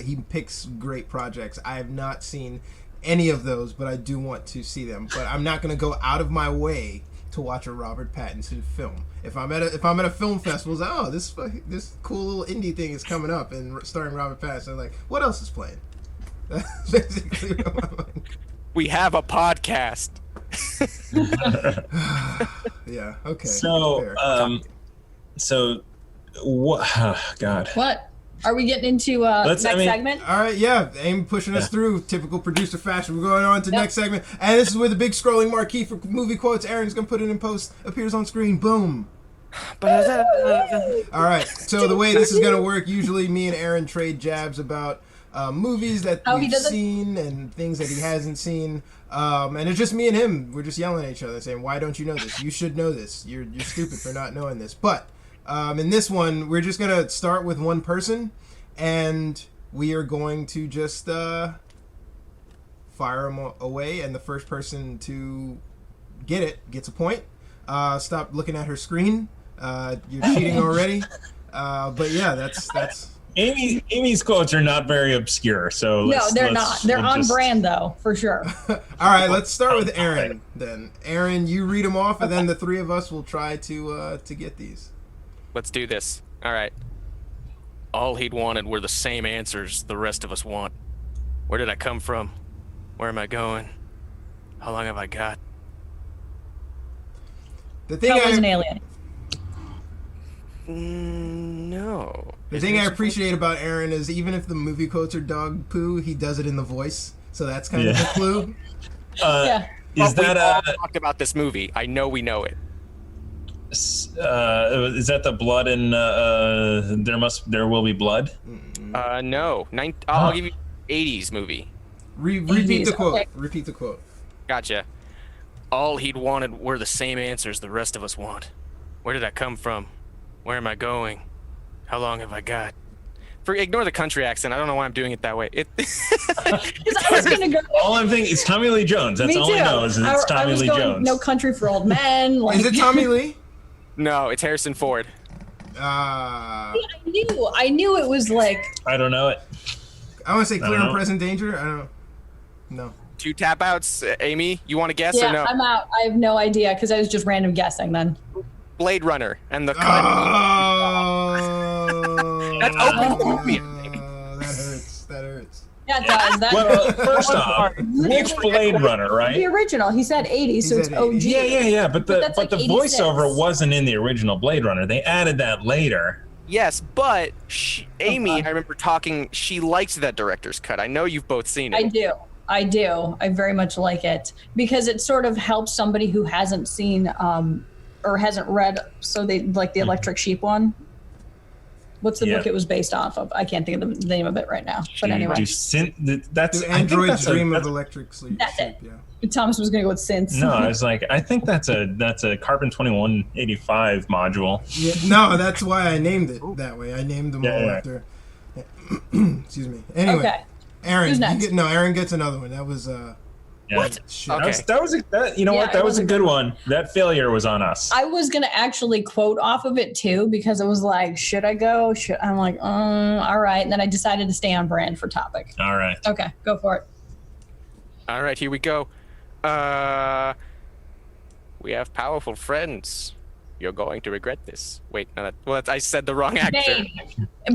he picks great projects. I have not seen any of those, but I do want to see them. But I'm not going to go out of my way to watch a Robert Pattinson film. If I'm at a film festival, it's like, this cool little indie thing is coming up and starring Robert Pattinson. I'm like, what else is playing? That's basically what I'm like. We have a podcast. Yeah. Okay. So what? Oh, God. What? Are we getting into next segment? All right, yeah. Aim pushing us through. Typical producer fashion. We're going on to next segment. And this is where the big scrolling marquee for movie quotes, Aaron's going to put it in post, appears on screen. Boom. All right. So the way this is going to work, usually me and Aaron trade jabs about movies that we've seen and things that he hasn't seen. And it's just me and him. We're just yelling at each other saying, why don't you know this? You should know this. You're stupid for not knowing this. But in this one, we're just going to start with one person, and we are going to just fire them away, and the first person to get it gets a point. Stop looking at her screen. You're cheating already. But yeah, that's... Amy's quotes are not very obscure, so they're not. They're on brand, though, for sure. All right, let's start with Aaron, then. Aaron, you read them off, and then the three of us will try to get these. Let's do this. All right. All he'd wanted were the same answers the rest of us want. Where did I come from? Where am I going? How long have I got? The thing was an alien. No. The thing I appreciate about Aaron is even if the movie quotes are dog poo, he does it in the voice. So that's kind of the clue. Is that we all talked about this movie? I know we know it. is that the blood in There Will Be Blood? No. I'll give you 80s movie. Repeat the quote. Okay. Repeat the quote. Gotcha. All he'd wanted were the same answers the rest of us want. Where did I come from? Where am I going? How long have I got? Ignore the country accent. I don't know why I'm doing it that way. Because I was gonna go. All I'm thinking is Tommy Lee Jones. That's all I know is it's Tommy Lee Jones. No Country for Old Men. Like, Is it Tommy Lee? No, it's Harrison Ford. I I knew it was like. I don't know it. want to say Clear and Present Danger. I don't know. No. 2 tap outs. Amy, you want to guess Yeah, or no? I'm out. I have no idea because I was just random guessing then. Blade Runner and the cut. That's open the movie. That hurts. Yeah, it does. That Well, first off, which Blade Runner, right? the original. He said 80, so He it's said OG. 80. Yeah. But that's the like 86. voiceover wasn't in the original Blade Runner. They added that later. Yes, but Amy, I remember talking. She liked that director's cut. I know you've both seen it. I do. I very much like it because it sort of helps somebody who hasn't seen or hasn't read. So they like the Electric Sheep one. What's the book it was based off of? I can't think of the name of it right now. But anyway, Do androids dream of electric sleep? That's it. Yeah. Thomas was going to go with synths. No, I was like, I think that's a Carbon 2185 module. Yeah, no, that's why I named it that way. I named them all after. Excuse me. Anyway, Okay. Aaron, Who's next? Aaron gets another one. That was What? shit. Okay. That was a good one. That failure was on us. I was going to actually quote off of it too because it was like, should I go? I'm like, all right. And then I decided to stay on brand for topic. All right. Okay, go for it. All right, here we go. We have powerful friends. You're going to regret this. Wait, no, I said the wrong actor.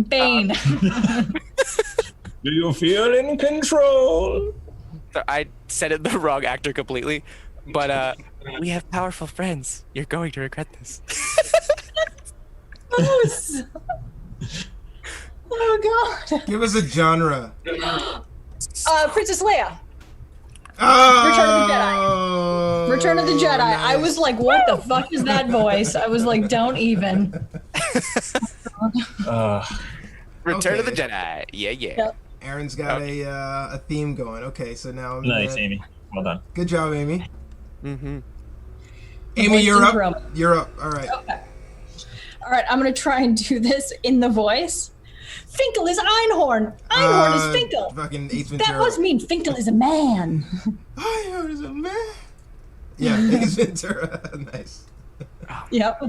Bane. Do you feel in control? I said it the wrong actor completely. But we have powerful friends. You're going to regret this. Oh God. Give us a genre. Princess Leia. Oh, Return of the Jedi. nice. I was like, what the fuck is that voice? I was like, don't even. Return of the Okay. Jedi. Yeah. Yep. Aaron's got a theme going. Okay, so now Nice, Amy. Well done. Good job, Amy. Mm-hmm. Amy, voice you're up. syndrome. You're up. All right. Okay. All right, I'm going to try and do this in the voice. Finkel is Einhorn. Einhorn is Finkel. Fucking Ace Ventura. That must mean Finkel is a man. Einhorn is a man. Yeah, Ace Ventura. Nice. Yep.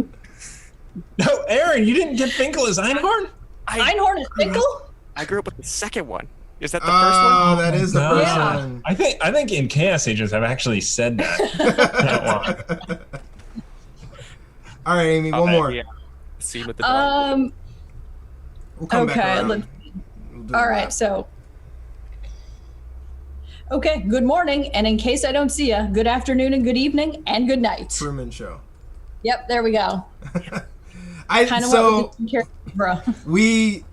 No, Aaron, you didn't get Finkel as Einhorn? Einhorn is Finkel? I grew up with the second one. Is that the first one? Oh, that is the No. first Yeah. one. I think in Chaos Agents I've actually said that. All right, Amy, one more. Yeah. Scene with the dog. We'll come back Okay. around. Let's, We'll do all a right. wrap. So. Okay. Good morning, and in case I don't see you, good afternoon and good evening and good night. Truman Show. Yep. There we go. I Kind of so bro.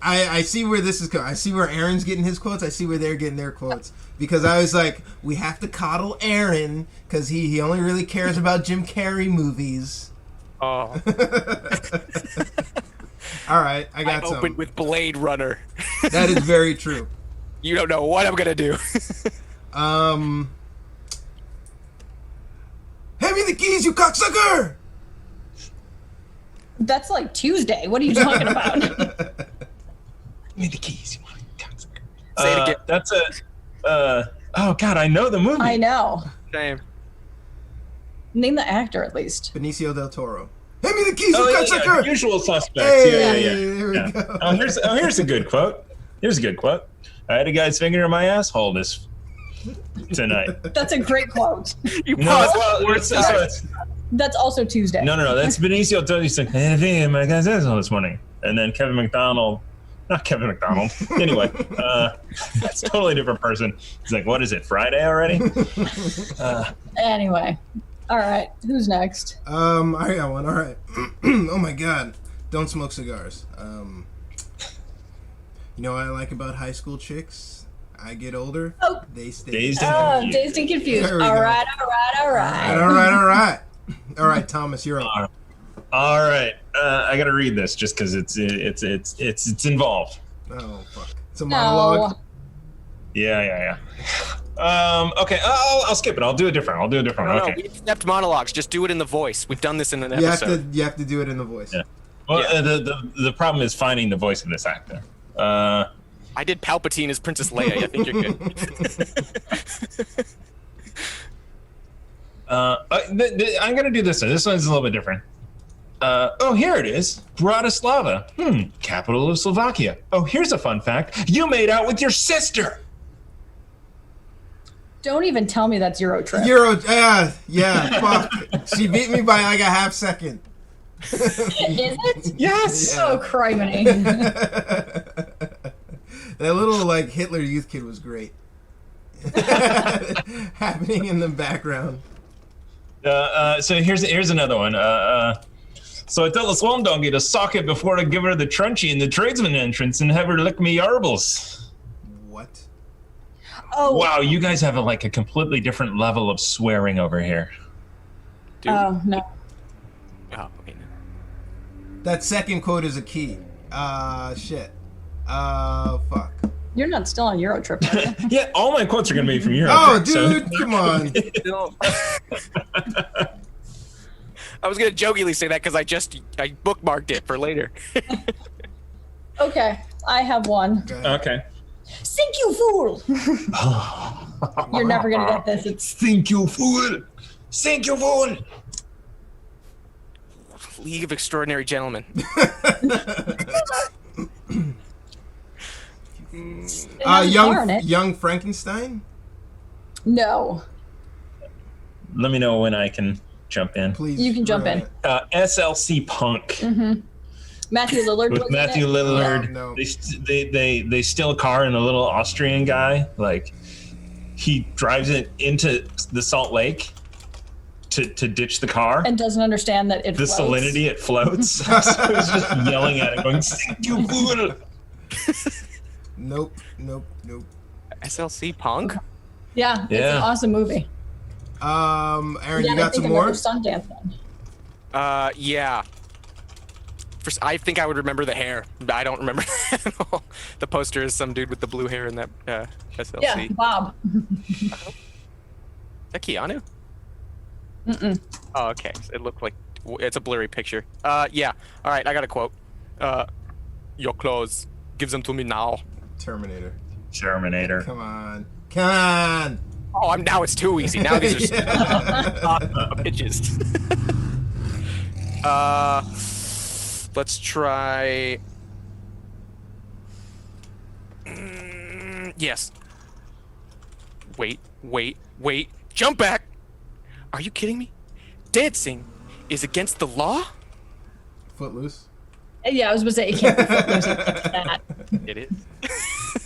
I see where this is going. I see where Aaron's getting his quotes. I see where they're getting their quotes because I was like, we have to coddle Aaron because he only really cares about Jim Carrey movies. Oh. All right, I got I some. opened with Blade Runner. That is very true. You don't know what I'm gonna do. Hand me the keys, you cocksucker! That's like Tuesday. What are you talking about? Give me the keys. Say it again. That's oh God, I know the movie. I know. Same. Name the actor at least. Benicio del Toro. Hand me the keys, you Oh, cocksucker! yeah. Usual Suspects. Hey, Yeah. there we go. Oh, here's a good quote. Here's a good quote. I had a guy's finger in my asshole this tonight. That's a great quote. You No, paused. well, That's also Tuesday. no. That's Benicio del Toro. He's like, I had a finger in my guy's asshole this morning. And then Kevin McDonald. Not Kevin McDonald. Anyway, that's a totally different person. He's like, what is it, Friday already? Anyway. All right. Who's next? I got one. All right. Oh my God. Don't smoke cigars. You know what I like about high school chicks? I get older. Oh. They stay. Dazed Oh, and dazed and confused. There we All go. right. All right. All right, Thomas, you're up. All right, I gotta read this just because it's involved. Oh fuck! It's a monologue. No. Yeah. Okay, I'll skip it. I'll do a different. No, Okay. we accept monologues. Just do it in the voice. We've done this in an episode. You have to do it in the voice. Yeah. Well, the problem is finding the voice of this actor. I did Palpatine as Princess Leia. I think you're good. I'm gonna do this one. This one's a little bit different. Here it is. Bratislava. Capital of Slovakia. Oh, here's a fun fact. You made out with your sister. Don't even tell me that's Eurotrip. Yeah, fuck. She beat me by like a half second. Is it? Yes. Oh, criminy. That little like Hitler Youth kid was great. Happening in the background. So here's another one. So I tell the swan donkey to sock it before I give her the trunchie in the tradesman entrance and have her lick me yarbles. What? Oh. Wow, you guys have a completely different level of swearing over here. Dude. Oh, no. Oh, okay. That second quote is a key. Shit. Fuck. You're not still on Eurotrip, are you? Yeah, all my quotes are gonna be from Europe. Oh, dude, come on. I was gonna jokingly say that because I bookmarked it for later. Okay, I have one. Okay. Sink, you fool! You're never gonna get this. It's Think you fool! Think you fool! League of Extraordinary Gentlemen. Young Frankenstein? no. Let me know when I can jump in. Please. You can jump in. SLC Punk Matthew Lillard was with in Matthew it. Lillard. No. They steal a car and a little Austrian guy he drives it into the Salt Lake to ditch the car. And doesn't understand that it The floats. salinity, it floats. So he's just yelling at it, going, "Think you fool!" Nope. SLC Punk? Yeah, it's an awesome movie. Aaron, you got some more? Sundance one. Yeah. I think I would remember the hair. I don't remember that at all. The poster is some dude with the blue hair in that SLC. Yeah, Bob. Is that Keanu? Mm-mm. Oh, okay. It looked like it's a blurry picture. Yeah. All right, I got a quote. Your clothes. Give them to me now. Terminator. Come on. Oh, now it's too easy. Now these are pitches. Let's try. Yes. Wait. Jump back. Are you kidding me? Dancing is against the law? Footloose. Yeah, I was going to say, it can't be Footloose. It's that. It is.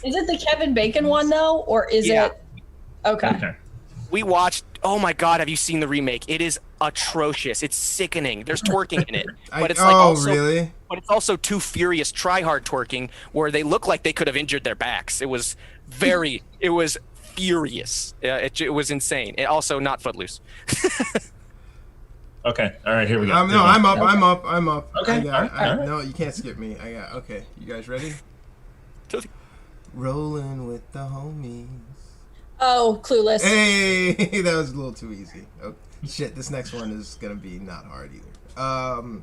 Is it the Kevin Bacon one, though? Or is it? Okay. We watched. Oh my God! Have you seen the remake? It is atrocious. It's sickening. There's twerking in it, but it's really? But it's also too furious, try-hard twerking, where they look like they could have injured their backs. It was very. It was furious. It was insane. It also not Footloose. Okay. All right. Here we go. I'm up. Okay. All right. No, you can't skip me. Okay. You guys ready? Rolling with the homies. Oh, Clueless. Hey, that was a little too easy. Oh, shit, this next one is gonna be not hard either.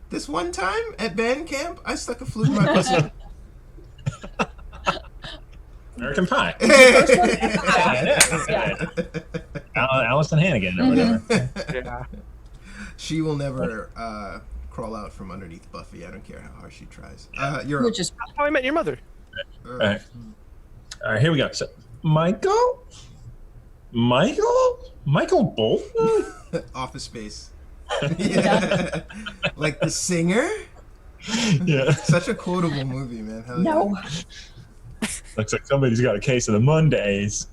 This one time at band camp, I stuck a flute in my pussy. American Pie. Yeah. Allison Hannigan or whatever. Yeah. She will never crawl out from underneath Buffy. I don't care how hard she tries. You're Which is How I Met Your Mother. All right, here we go. So, Michael Bolton? Office Space. Yeah. Like the singer? Yeah. Such a quotable movie, man. Hell no. Yeah. Looks like somebody's got a case of the Mondays.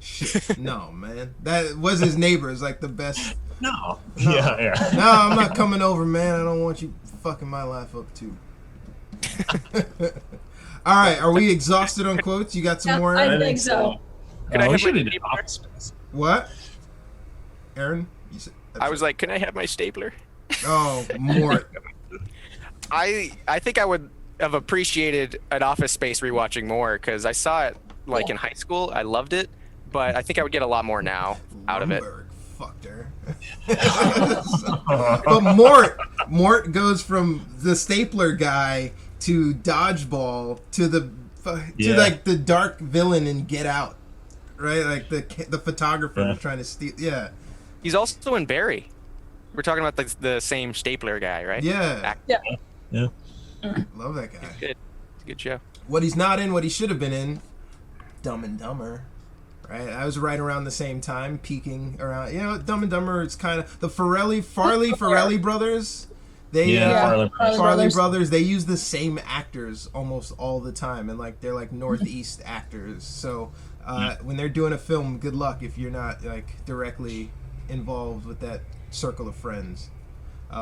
Shit. No, man. That was his neighbor. It's like the best. No. Yeah. No, I'm not coming over, man. I don't want you fucking my life up too. All right, are we exhausted on quotes? You got some more? I Aaron? think so. Can I we have should my have done stapler? Office Space. What? Aaron? You said, I was like, can I have my stapler? Oh, Mort. I think I would have appreciated an Office Space rewatching more because I saw it in high school. I loved it, but I think I would get a lot more now out of it. Fucked her. But Mort goes from the stapler guy to dodgeball to the dark villain in Get Out, right? Like the photographer was trying to steal. Yeah. He's also in Barry. We're talking about the same stapler guy, right? Yeah. Yeah. Love that guy. Good. It's a good show. What he's not in, what he should have been in, Dumb and Dumber. Right, I was right around the same time, peeking around. You know, Dumb and Dumber. It's kind of the Farrelly brothers. Farley brothers. They use the same actors almost all the time, and they're like Northeast actors. So when they're doing a film, good luck if you're not directly involved with that circle of friends.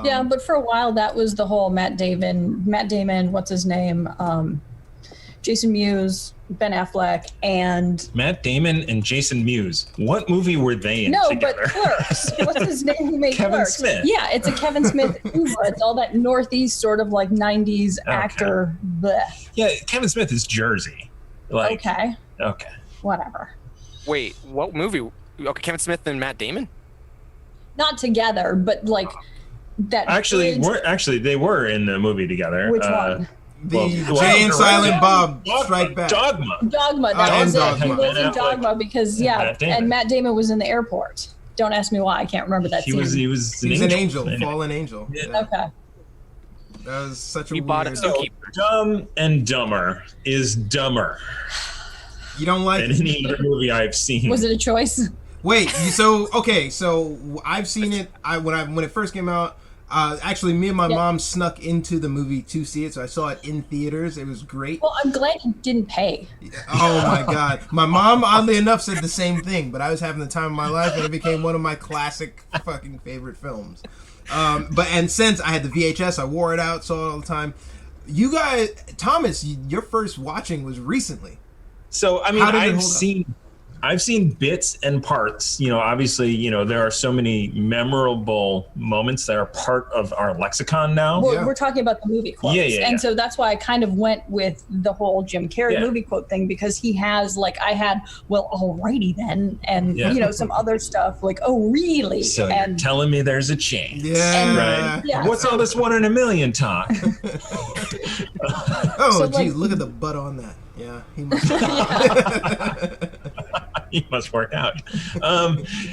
Yeah, but for a while that was the whole Matt Damon, what's his name, Jason Mewes, Ben Affleck, and Matt Damon and Jason Mewes. What movie were they in together? But Clerks. What's his name? Who made Kevin Clerks? Smith. Yeah, it's a Kevin Smith oeuvre. It's all that Northeast sort of 90s actor. Bleh. Yeah, Kevin Smith is Jersey. Okay. Whatever. Wait, what movie? Okay, Kevin Smith and Matt Damon? Not together, but that. Actually, they were in the movie together. Which one? Jay and Silent Bob Strike Back. Dogma. That was it. He was in Dogma because and Matt Damon was in the airport. Don't ask me why. I can't remember that. He was an angel, fallen angel. Yeah. Okay. That was such a weird. Bought it. Dumb and Dumber is dumber. You don't like than any other movie I've seen. Was it a choice? Wait. So I've seen it. When it first came out. Actually, me and my mom snuck into the movie to see it, so I saw it in theaters. It was great. Well, I'm glad you didn't pay. Oh my god, my mom, oddly enough, said the same thing. But I was having the time of my life, and it became one of my classic fucking favorite films. And since I had the VHS, I wore it out, saw it all the time. You guys, Thomas, your first watching was recently. So I mean, I've seen bits and parts. Obviously, there are so many memorable moments that are part of our lexicon now. Well, we're talking about the movie quotes. And so that's why I kind of went with the whole Jim Carrey movie quote thing, because he has, I had, well, alrighty then, and, some other stuff, oh, really? So you're telling me there's a chance. Yeah. Right. What's all this 1 in a million talk? Geez, look at the butt on that. Yeah, he must he must work out. And see,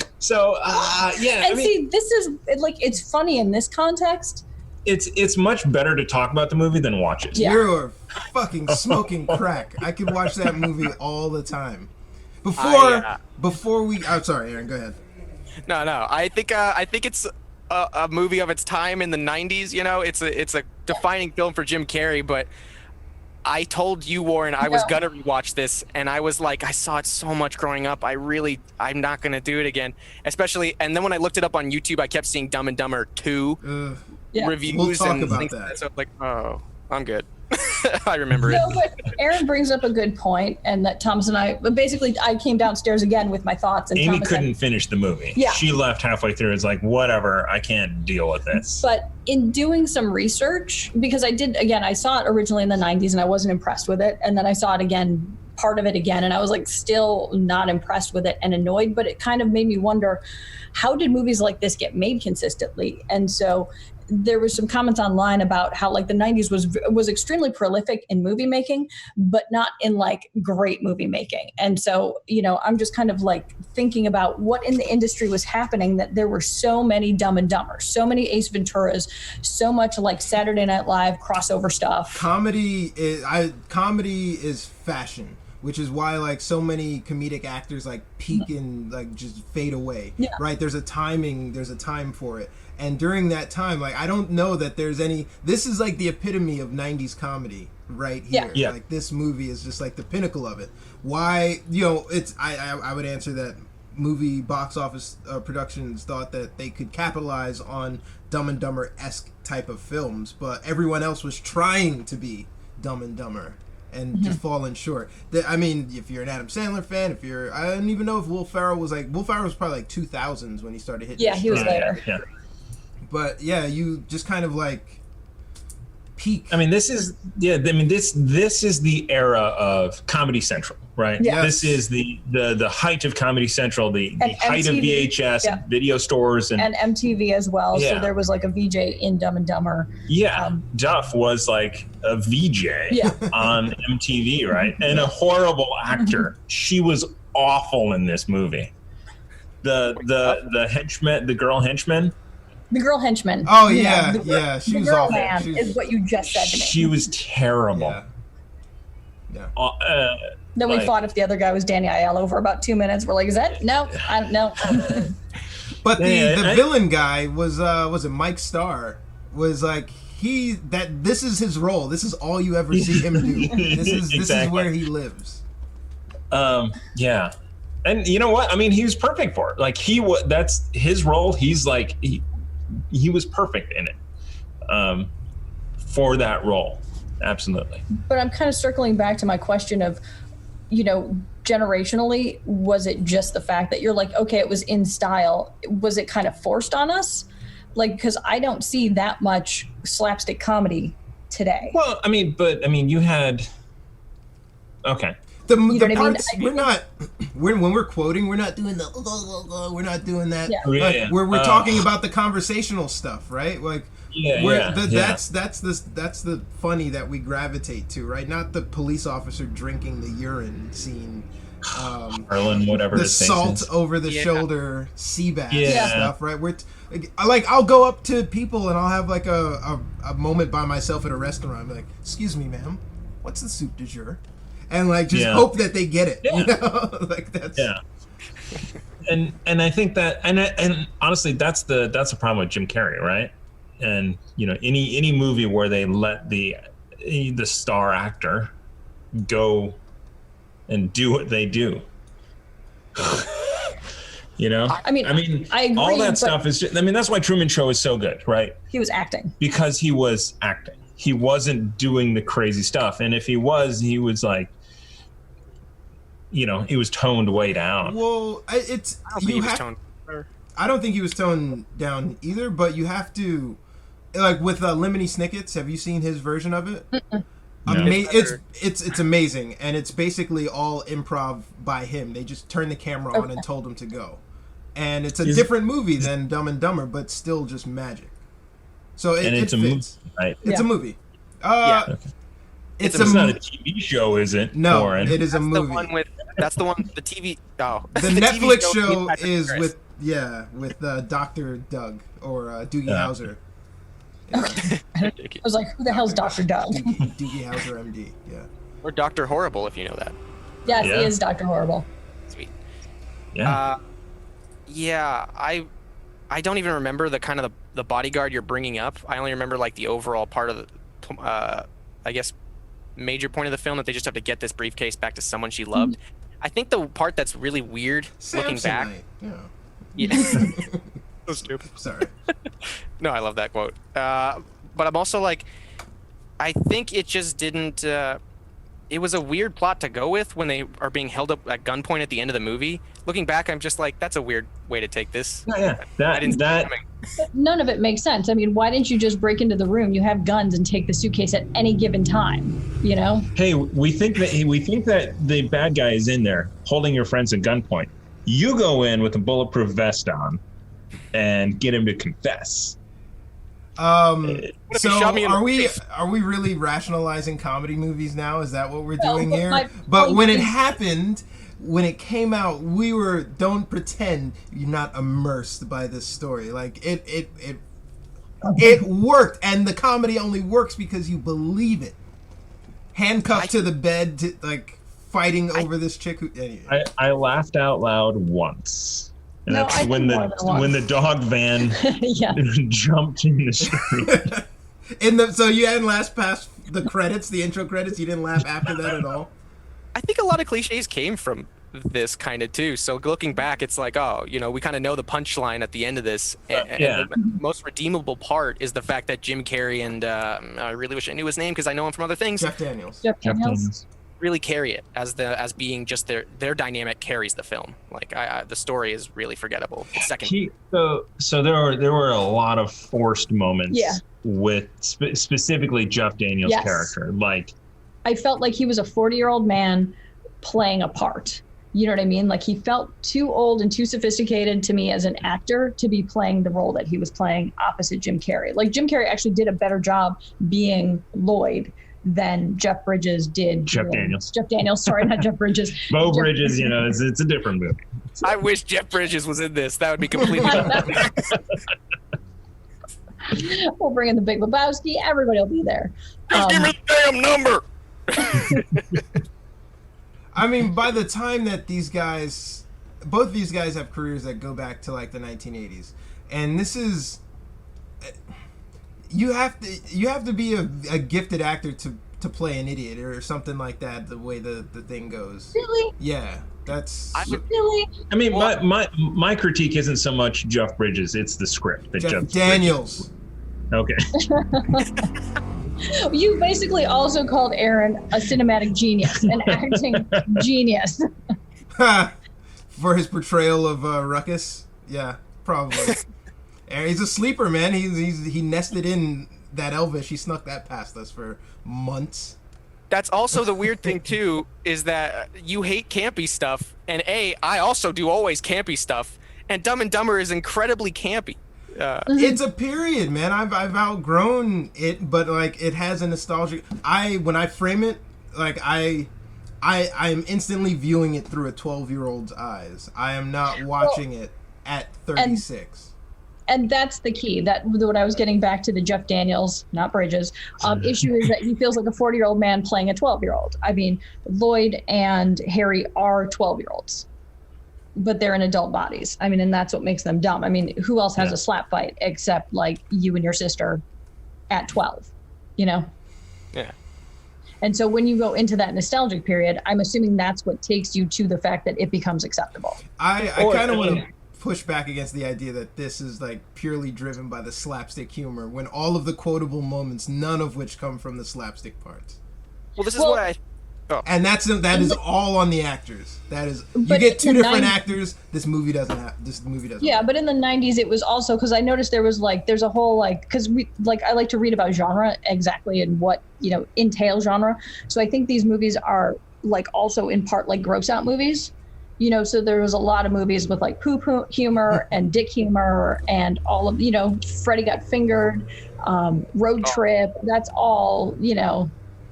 this is it's funny in this context. It's much better to talk about the movie than watch it. Yeah. You're fucking smoking crack. I could watch that movie all the time. Before we, I'm sorry, Aaron, go ahead. No. I think it's a movie of its time in the '90s. It's a defining film for Jim Carrey, but. I told you, Warren, I was gonna rewatch this, and I was like, I saw it so much growing up. I'm not gonna do it again. Especially, and then when I looked it up on YouTube, I kept seeing Dumb and Dumber 2 reviews. We'll talk and about things that. So I'm I'm good. I remember it. No, but Aaron brings up a good point, and that Thomas and I, I came downstairs again with my thoughts. And Amy Thomas couldn't finish the movie. Yeah. She left halfway through. It's like, whatever, I can't deal with this. But in doing some research, because I saw it originally in the 90s and I wasn't impressed with it. And then I saw it again, part of it again, and I was still not impressed with it and annoyed, but it kind of made me wonder, how did movies like this get made consistently? And so there was some comments online about how the 90s was extremely prolific in movie making, but not in great movie making. And so, I'm just kind of thinking about what in the industry was happening, that there were so many Dumb and Dumber, so many Ace Venturas, so much Saturday Night Live crossover stuff. Comedy is fashion, which is why so many comedic actors peak and just fade away. Yeah. Right? There's a time for it. And during that time, I don't know that there's any. This is the epitome of '90s comedy right here. Yeah. This movie is just the pinnacle of it. Why? It's. I would answer that movie box office productions thought that they could capitalize on Dumb and Dumber-esque type of films, but everyone else was trying to be Dumb and Dumber and just falling short. If you're an Adam Sandler fan, I don't even know if Will Ferrell was Will Ferrell was probably 2000s when he started hitting. Yeah, he was later. Yeah. But yeah, you just kind of like peak. I mean, this is the era of Comedy Central, right? Yeah. This is the height of Comedy Central, the height of VHS, yeah. video stores, and MTV as well. Yeah. So there was like a VJ in Dumb and Dumber. Yeah, Duff was like a VJ on MTV, right? And a horrible actor. She was awful in this movie. The henchman, the girl henchman. The girl henchman. Oh yeah, she was awful. Man is what you just said to me. She was terrible. Yeah. Then we fought if the other guy was Danny Aiello for about 2 minutes. We're like, is that no? No. But the villain guy was it Mike Starr? Was like this is his role. This is all you ever see him do. This is where he lives. Yeah. And you know what? I mean, he was perfect for it. Like that's his role. He's like he was perfect in it for that role. Absolutely. But I'm kind of circling back to my question of, generationally, was it just the fact that you're like, okay, it was in style? Was it kind of forced on us? Like, because I don't see that much slapstick comedy today. Well, you had. Okay. The parts when we're quoting, we're not doing we're not doing that. Yeah. We're talking about the conversational stuff, right? Like that's the funny that we gravitate to, right? Not the police officer drinking the urine scene. Harlan, whatever the salt over the shoulder sea bass stuff, right? I'll go up to people and I'll have like a moment by myself at a restaurant. I'm like, excuse me, ma'am, what's the soup du jour? And like just hope that they get it, like that's and I think that and honestly that's the problem with Jim Carrey, right? And any movie where they let the star actor go and do what they do. I agree, all that stuff is just, that's why Truman Show is so good, right? He was acting. Because he was acting. He wasn't doing the crazy stuff. And if he was like, he was toned way down. Well, I don't think he was toned down either, but you have to, like with Lemony Snicket's, have you seen his version of it? No. It's amazing, and it's basically all improv by him. They just turned the camera on and told him to go. And it's a different movie than Dumb and Dumber, but still just magic. So it's a movie, right? It's a movie. It's not a TV show, is it? No, Warren? it is a movie. That's the one. The TV. Oh, the Netflix show is with Dr. Doug or Doogie Howser. I was like, who the hell's Dr. Doug? Doogie Howser, MD. Yeah. Or Dr. Horrible, if you know that. Yes, he is Dr. Horrible. Sweet. Yeah. I don't even remember the kind of the bodyguard you're bringing up. I only remember like the overall part of the, I guess, major point of the film that they just have to get this briefcase back to someone she loved. I think the part that's really weird looking back. Yeah. So stupid. Sorry. No, I love that quote. But I'm also like, I think it just didn't. It was a weird plot to go with when they are being held up at gunpoint at the end of the movie. Looking back, I'm just like, that's a weird way to take this. None of it makes sense. I mean, why didn't you just break into the room? You have guns and take the suitcase at any given time. Hey, we think that the bad guy is in there holding your friends at gunpoint. You go in with a bulletproof vest on and get him to confess. So are we really rationalizing comedy movies now? Is that what we're doing here? But when it happened, when it came out, don't pretend you're not immersed by this story. Like it worked, and the comedy only works because you believe it. Handcuffed to the bed, fighting over this chick who. Anyway. I laughed out loud once. And that's when the dog van jumped in the street. So you hadn't laughed past the credits, the intro credits? You didn't laugh after that at all? I think a lot of cliches came from this kind of too. So looking back, it's like, we kind of know the punchline at the end of this. And the most redeemable part is the fact that Jim Carrey and I really wish I knew his name because I know him from other things. Jeff Daniels. really carry it as being just their dynamic carries the film. Like the story is really forgettable. It's second. So there were a lot of forced moments with specifically Jeff Daniels' character. Like, I felt like he was a 40-year-old man playing a part. You know what I mean? Like, he felt too old and too sophisticated to me as an actor to be playing the role that he was playing opposite Jim Carrey. Like, Jim Carrey actually did a better job being Lloyd than Jeff Bridges did. Jeff Daniels, sorry, not Jeff Bridges. Bo Bridges, you know, it's a different movie. I wish Jeff Bridges was in this. That would be completely We'll bring in the Big Lebowski. Everybody will be there. Just give me the damn number. I mean, by the time that both these guys have careers that go back to like the 1980s, and this is, you have to be a gifted actor to play an idiot or something like that. The way the thing goes. Really? Yeah, that's. Really? I mean, my critique isn't so much Jeff Bridges; it's the script that Jeff Daniels. Okay. You basically also called Aaron a cinematic genius, an acting genius. For his portrayal of Ruckus? Yeah, probably. Aaron, he's a sleeper, man. He nested in that Elvish. He snuck that past us for months. That's also the weird thing, too, is that you hate campy stuff, and I also do always campy stuff, and Dumb and Dumber is incredibly campy. It's a period, man. I've outgrown it, but like it has a nostalgic. When I frame it, like I'm instantly viewing it through a 12-year-old's eyes. I am not watching it at 36. And that's the key. That what I was getting back to the Jeff Daniels, not Bridges, issue is that he feels like a 40-year-old man playing a 12-year-old. I mean, Lloyd and Harry are 12-year-olds. But they're in adult bodies. I mean, and that's what makes them dumb. I mean, who else has a slap fight except like you and your sister at 12, you know? Yeah. And so when you go into that nostalgic period, I'm assuming that's what takes you to the fact that it becomes acceptable. I kind of want to push back against the idea that this is like purely driven by the slapstick humor when all of the quotable moments, none of which come from the slapstick parts. Well, this is what I... Oh. And that is all on the actors. That is, you get two different actors. This movie doesn't. Yeah, but in the 90s, it was also because I noticed there's a whole because I like to read about genre exactly and what entails genre. So I think these movies are like also in part like gross out movies. So there was a lot of movies with like poop humor and dick humor and all of Freddy Got Fingered, Road Trip. That's all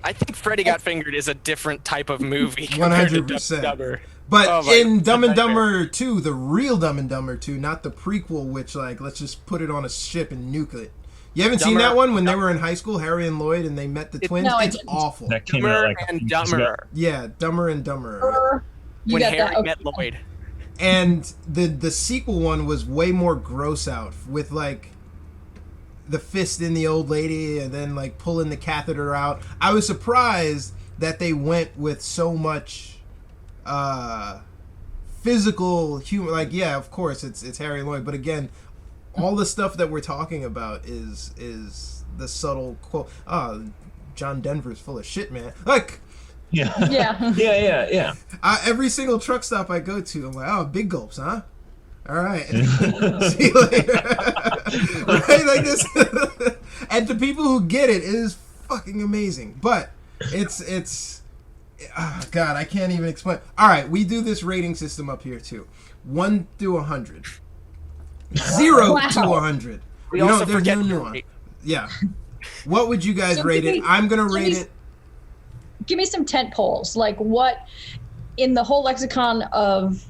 I think Freddy Got Fingered is a different type of movie. 100%. But in Dumb and Dumber 2, the real Dumb and Dumber 2, not the prequel, which like let's just put it on a ship and nuke it. You haven't seen that one when they were in high school, Harry and Lloyd, and they met the twins? It's awful. That came out like and Dumber. Yeah, Dumber and Dumber. When Harry met Lloyd. And the sequel one was way more gross out with like the fist in the old lady and then like pulling the catheter out. I was surprised that they went with so much physical humor. Like, yeah, of course it's Harry and Lloyd, but again, all the stuff that we're talking about is the subtle quote. John Denver's full of shit, man. Like, yeah. Every single truck stop I go to, I'm like, oh, big gulps, huh? All right. See you later. Right? Like this. And to people who get it, it is fucking amazing. But it's God, I can't even explain. All right, we do this rating system up here too. 1 through 100. 0 to 100. We also forget no nuance. Yeah. What would you guys rate it? I'm going to rate it. Give me some tent poles. Like what in the whole lexicon of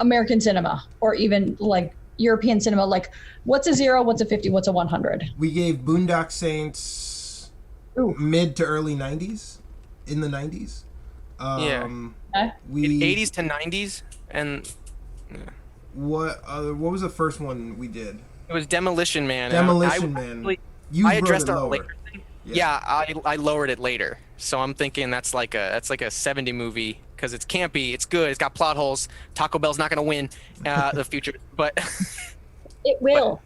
American cinema or even like European cinema, like what's a 0, what's a 50, what's a 100? We gave Boondock Saints mid to early 90s, in the 90s. In 80s to 90s, and what was the first one we did? It was Demolition Man. Demolition Man. I addressed it later. Yeah, I lowered it later. So I'm thinking that's like a 70 movie because it's campy, it's good, it's got plot holes. Taco Bell's not going to win the future, but it will,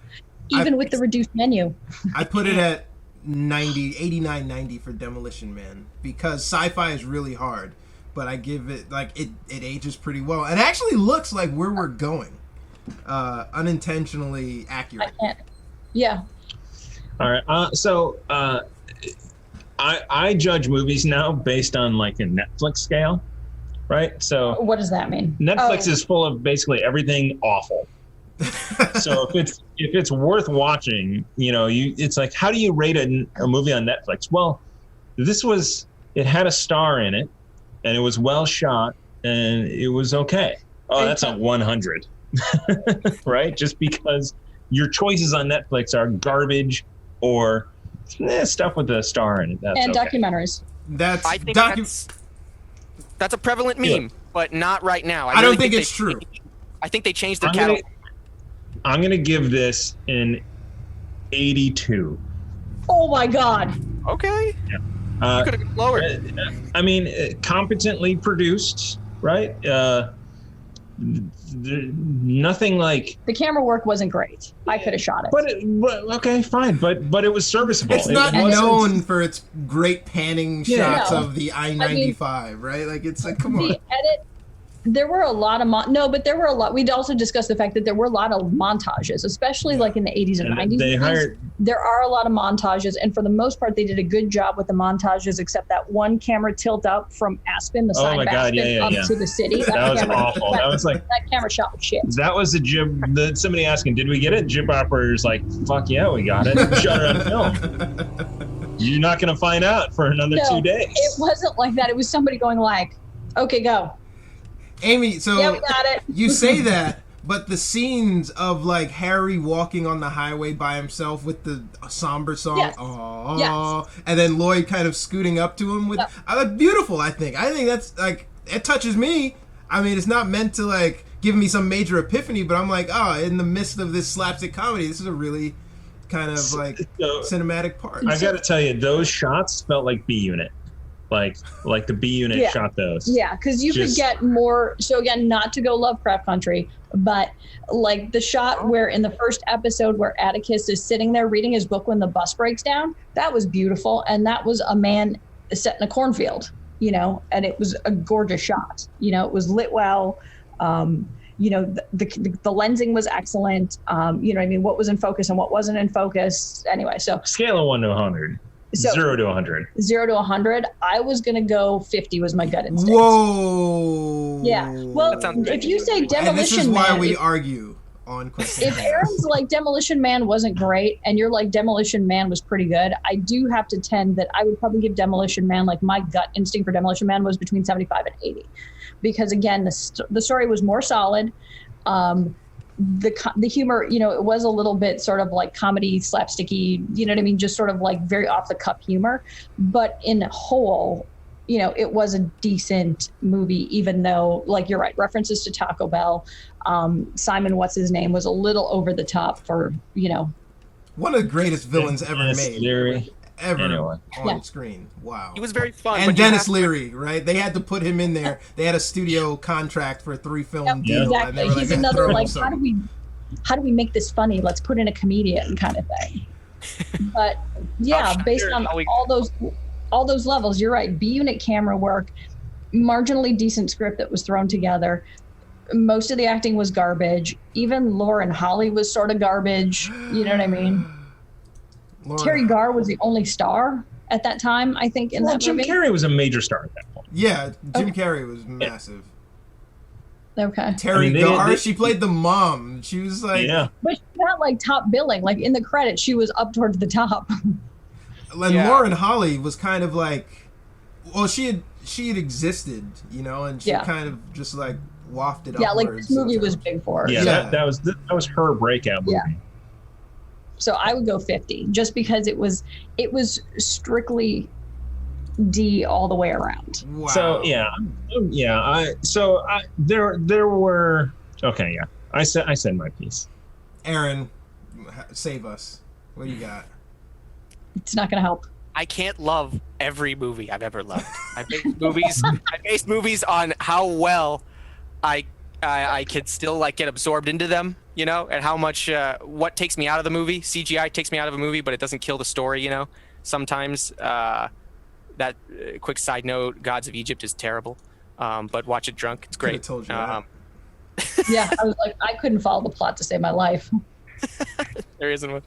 even with the reduced menu. I put it at 89-90 for Demolition Man, because sci-fi is really hard, but I give it, like, it ages pretty well and actually looks like where we're going. Unintentionally accurate. Yeah. All right. So I judge movies now based on like a Netflix scale, right? So what does that mean? Netflix is full of basically everything awful. So if it's worth watching, it's like, how do you rate a movie on Netflix? Well, it had a star in it, and it was well shot, and it was okay. Oh, that's a 100, right? Just because your choices on Netflix are garbage or stuff with a star in it. And documentaries. I think that's a prevalent meme, but not right now. I don't think it's true. I think they changed their catalog. I'm going to give this an 82. Oh my God. Okay. Yeah. You could have gone lower. I mean, competently produced, right? Nothing like... The camera work wasn't great. I could have shot it. But okay, fine. But it was serviceable. It's not known for its great panning shots of the I-95, right? Like, it's like, come on. The edit... There were a lot of we'd also discussed the fact that there were a lot of montages, especially like in the 80s and 90s. There are a lot of montages, and for the most part, they did a good job with the montages, except that one camera tilt up from Aspen, the side of Aspen, up to the city. That was awful. That was like... That camera shot was shit. That was a jib... Somebody asking, did we get it? Jib operator's like, fuck yeah, we got it. Shut it on film. You're not going to find out for another 2 days. It wasn't like that. It was somebody going like, okay, go. Amy, so yeah, we got it. You say that, but the scenes of like Harry walking on the highway by himself with the somber song, and then Lloyd kind of scooting up to him with, beautiful. I think that's like, it touches me. I mean, it's not meant to like give me some major epiphany, but I'm like, in the midst of this slapstick comedy, this is a really kind of like cinematic part. I got to tell you, those shots felt like B Unit. Like the B Unit shot those. Yeah, because you could get more. So again, not to go Lovecraft country, but like the shot where in the first episode where Atticus is sitting there reading his book when the bus breaks down, that was beautiful, and that was a man set in a cornfield, and it was a gorgeous shot. It was lit well. The lensing was excellent. What was in focus and what wasn't in focus. Anyway, so scale of 1 to 100. So, 0 to 100. 0 to 100. I was going to go 50 was my gut instinct. Whoa. Yeah. Well, if you say Demolition Man... This is why we argue on questions. If Aaron's like Demolition Man wasn't great and you're like Demolition Man was pretty good, I do have to tend that I would probably give Demolition Man, like my gut instinct for Demolition Man was between 75 and 80. Because again, the story was more solid. The humor, it was a little bit sort of like comedy, slapsticky, you know what I mean? Just sort of like very off the cuff humor. But in whole, it was a decent movie, even though, like, you're right, references to Taco Bell, Simon, what's his name, was a little over the top for, One of the greatest villains ever made. Leary. Ever on screen. Wow. He was very fun. And Dennis Leary, right? They had to put him in there. They had a studio contract for a 3-film deal. Exactly. And they were He's like, another like, how do we make this funny? Let's put in a comedian kind of thing. But yeah, based on all those levels, you're right. B Unit camera work, marginally decent script that was thrown together. Most of the acting was garbage. Even Lauren Holly was sort of garbage. You know what I mean? Terry Garr was the only star at that time, I think, in that movie. Jim Carrey was a major star at that point. Yeah, Jim Carrey was massive. Okay. Terry Garr, she played the mom. She was like... Yeah. But she got like top billing. Like in the credits, she was up towards the top. And Lauren Holly was kind of like... Well, she had existed, and she kind of just like wafted upwards. Yeah, like this movie was big for her. Yeah, that was her breakout movie. Yeah. So I would go 50, just because it was strictly D all the way around. Wow. So there were I said my piece. Aaron, save us. What do you got? It's not going to help. I can't love every movie I've ever loved. I based movies on how well I could still like get absorbed into them, and how much what takes me out of the movie. CGI takes me out of a movie, but it doesn't kill the story, sometimes. That quick side note: Gods of Egypt is terrible, but watch it drunk. It's great. Told you that. Yeah, I was like, I couldn't follow the plot to save my life. There isn't one,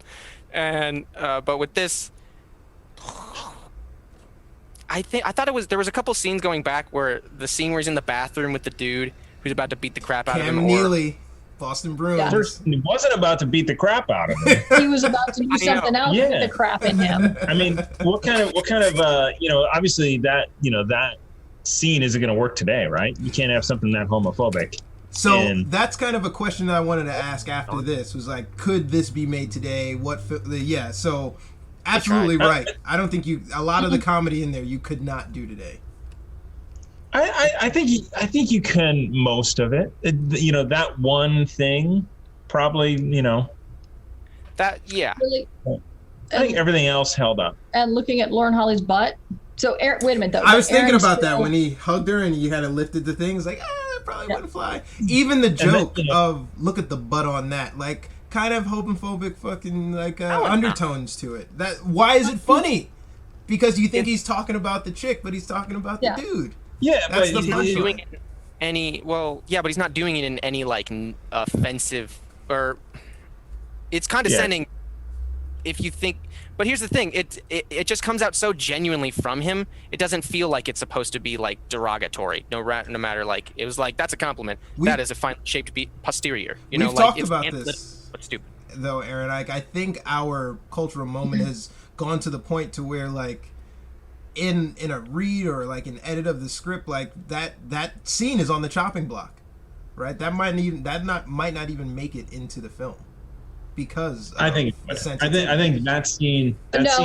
and but with this, I thought there was a couple scenes going back where the scene where he's in the bathroom with the dude who's about to beat the crap out of him. Cam Neely, Boston Bruins. Yeah. First, he wasn't about to beat the crap out of him. He was about to do something else with the crap in him. I mean, what kind of obviously that scene isn't going to work today, right? You can't have something that homophobic. So that's kind of a question that I wanted to ask after this was like, could this be made today? So absolutely right. I don't think a lot of the comedy in there you could not do today. I think you can most of it. That one thing probably, that, yeah. Really, I think everything else held up. And looking at Lauren Holly's butt. So wait a minute though. I was thinking about that when he hugged her and he had it lifted the thing. It's like, it probably wouldn't fly. Even the joke of look at the butt on that, like kind of homophobic fucking undertones to it. Why is it funny? Because you think he's talking about the chick, but he's talking about the dude. Yeah, but he's not doing it but he's not doing it in any like offensive or it's condescending if you think. But here's the thing, it just comes out so genuinely from him. It doesn't feel like it's supposed to be like derogatory. No matter like it was like that's a compliment. That is a fine shaped posterior. We've talked about this, but stupid though, Aaron. I think our cultural moment has gone to the point to where like in a read or like an edit of the script, like that scene is on the chopping block, right? That might not even make it into the film. Because I think that scene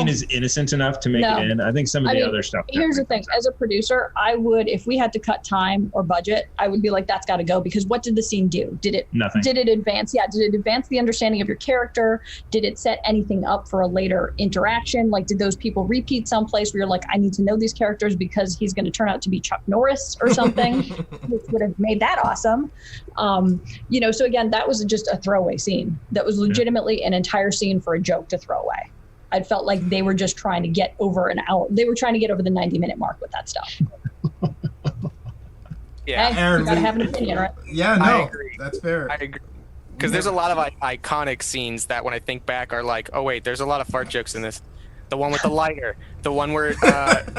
is innocent enough to make it in. I think some of the other stuff. Here's the thing: as a producer, I would, if we had to cut time or budget, I would be like, "That's got to go." Because what did the scene do? Did it nothing? Did it advance? Yeah, did it advance the understanding of your character? Did it set anything up for a later interaction? Like, did those people repeat someplace where you're like, "I need to know these characters because he's going to turn out to be Chuck Norris or something," which would have made that awesome. So again, that was just a throwaway scene. That was legitimately an entire scene for a joke to throw away. I felt like they were just trying to get over an hour. They were trying to get over the 90-minute mark with that stuff. Yeah, hey, Aaron, you gotta have an opinion, right? Yeah, no, I agree. That's fair. I agree. Because there's a lot of iconic scenes that when I think back are like, oh wait, there's a lot of fart jokes in this. The one with the lighter, the one where Daniels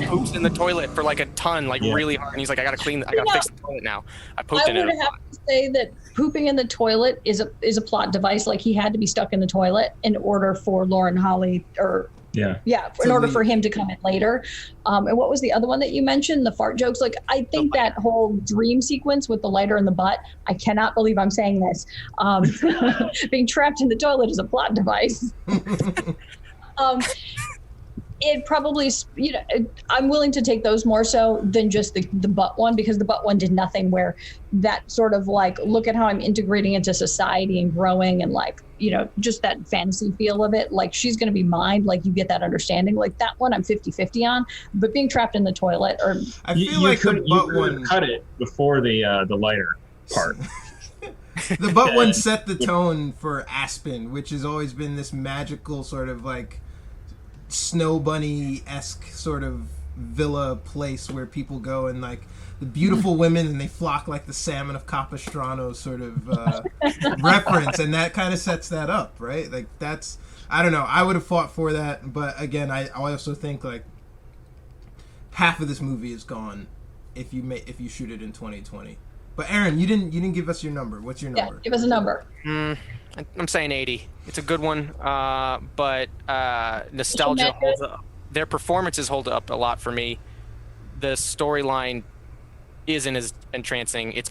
poops in the toilet for like a ton, really hard, and he's like, I gotta fix the toilet now. I pooped in it. I would have to say that pooping in the toilet is a plot device. Like he had to be stuck in the toilet in order for Lauren Holly in order for him to come in later. And what was the other one that you mentioned? The fart jokes. Like I think that whole dream sequence with the lighter in the butt. I cannot believe I'm saying this. Being trapped in the toilet is a plot device. It probably, I'm willing to take those more so than just the butt one, because the butt one did nothing where that sort of like, look at how I'm integrating into society and growing and like, just that fantasy feel of it. Like she's going to be mine. Like you get that understanding. Like that one I'm 50-50 on, but being trapped in the toilet or. I feel like the butt one cut it before the lighter part. The butt one set the tone for Aspen, which has always been this magical sort of like Snow Bunny-esque sort of villa place where people go and like the beautiful women and they flock like the salmon of Capistrano sort of reference, and that kind of sets that up, right? Like that's, I don't know, I would have fought for that, but again, I also think like half of this movie is gone if you shoot it in 2020. But Aaron, you didn't give us your number. What's your number? Yeah, give us a number. I'm saying 80. It's a good one, but nostalgia holds up. Their performances hold up a lot for me. The storyline isn't as entrancing. It's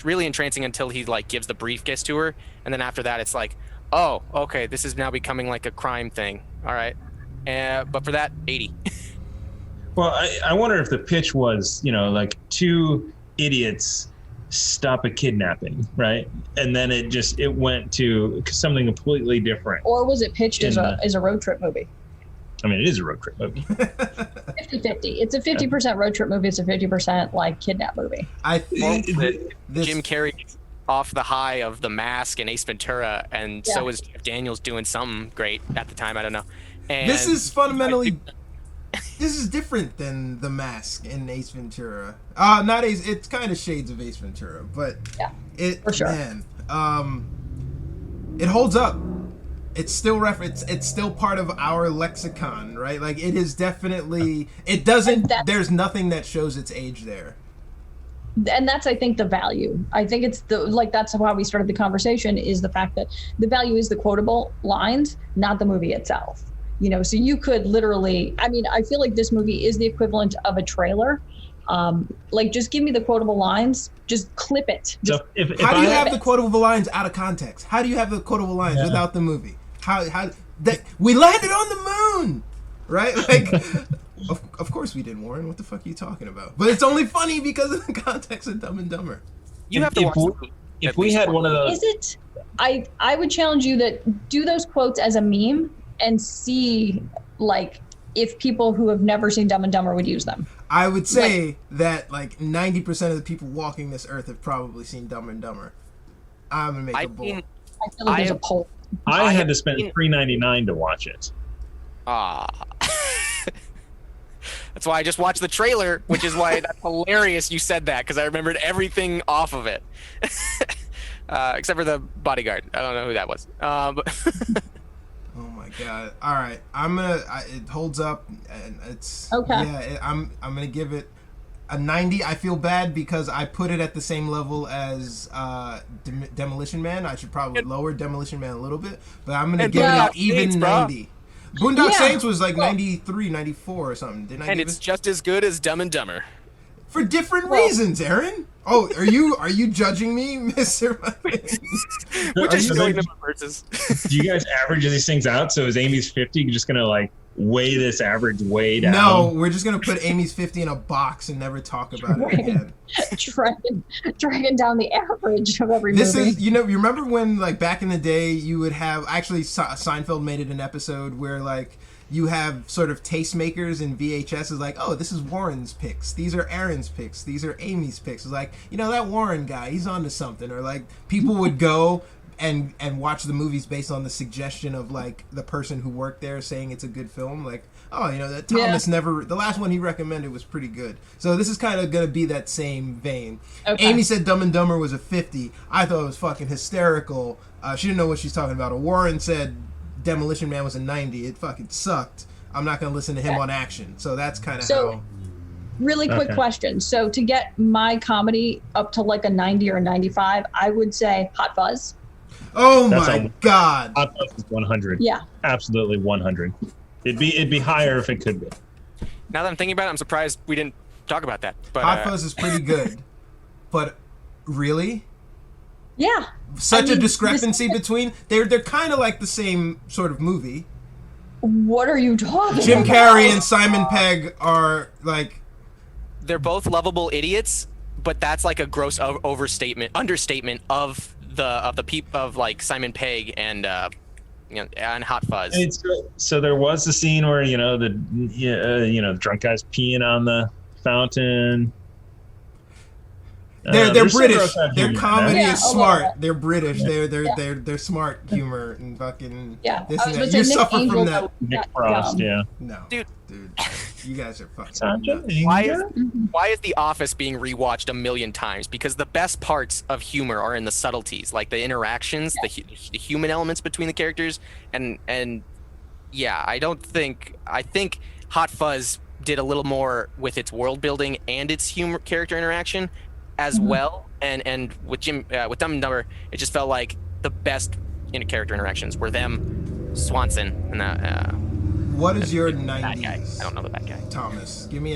really entrancing until he like gives the briefcase to her, and then after that, it's like, oh, okay, this is now becoming like a crime thing. All right, but for that, 80. Well, I wonder if the pitch was, like two idiots stop a kidnapping, right? And then it went to something completely different. Or was it pitched as a road trip movie? I mean, it is a road trip movie. 50-50. It's a 50% road trip movie. It's a 50% like kidnap movie. Jim Carrey's off the high of The Mask and Ace Ventura, and so is Jeff Daniels doing something great at the time. I don't know. And this is fundamentally, this is different than The Mask and Ace Ventura. Not Ace. It's kind of shades of Ace Ventura, but it for sure. Man, it holds up. It's still it's still part of our lexicon, right? Like it is definitely. It doesn't. There's nothing that shows its age there. And that's, I think, the value. I think it's that's how we started the conversation, is the fact that the value is the quotable lines, not the movie itself. You know, so you could literally, I mean, I feel like this movie is the equivalent of a trailer. Like, just give me the quotable lines, just clip it. So if how do you have the quotable lines out of context? How do you have the quotable lines without the movie? How that we landed on the moon, right? Like, of course we did, Warren. What the fuck are you talking about? But it's only funny because of the context of Dumb and Dumber. You have to watch. If we had one of those, is it? I would challenge you that do those quotes as a meme and see like if people who have never seen Dumb and Dumber would use them. I would say that like 90% of the people walking this earth have probably seen Dumb and Dumber. I'm gonna make a bold. I feel like there's a poll. I had to spend $3.99 to watch it. That's why I just watched the trailer, which is why that's hilarious you said that, because I remembered everything off of it. Except for the bodyguard. I don't know who that was. But oh my god! All right, it holds up, and it's okay. Yeah, I'm gonna give it a 90. I feel bad because I put it at the same level as Demolition Man. I should probably lower Demolition Man a little bit, but I'm gonna give it an even 90. Boondock Saints was like 93, 94 or something. Didn't I? And it's just as good as Dumb and Dumber. For different reasons, Aaron. Oh, are you judging me, Mr. We're just going to verses. Do you guys average these things out? So is Amy's 50 just gonna like weigh this average way down? No, we're just gonna put Amy's 50 in a box and never talk about it again. Dragging down the average of every movie. This is, you remember when like back in the day you would have, actually Seinfeld made it an episode where like you have sort of tastemakers in VHS is like, oh, this is Warren's picks. These are Aaron's picks. These are Amy's picks. It's like, that Warren guy, he's onto something. Or like people would go and watch the movies based on the suggestion of like the person who worked there saying it's a good film. Like, oh, that Thomas the last one he recommended was pretty good. So this is kind of going to be that same vein. Okay. Amy said Dumb and Dumber was a 50. I thought it was fucking hysterical. She didn't know what she's talking about. Or Warren said Demolition Man was a 90. It fucking sucked. I'm not going to listen to him on action. So that's kind of how... Really quick question. So to get my comedy up to like a 90 or a 95, I would say Hot Fuzz. Oh my God. Hot Fuzz is 100. Yeah. Absolutely 100. It'd be higher if it could be. Now that I'm thinking about it, I'm surprised we didn't talk about that. But Hot Fuzz is pretty good. But really? Yeah. Such a discrepancy between they're kind of like the same sort of movie. What are you talking about? Jim Carrey and Simon Pegg are like, they're both lovable idiots, but that's like a gross understatement of like Simon Pegg and and Hot Fuzz. So there was the scene where the drunk guy's peeing on the fountain. They're British. Their comedy is smart. They're British. They're smart humor and fucking this and that. You suffer from that. Nick Frost, No, dude, you guys are fucking nuts. Why is The Office being rewatched a million times? Because the best parts of humor are in the subtleties, like the interactions, the human elements between the characters, and I think Hot Fuzz did a little more with its world building and its humor character interaction as well, and with Dumb and Dumber, it just felt like the best character interactions were them, Swanson, and what is your 90s? Bad guy. I don't know the bad guy. Thomas, give me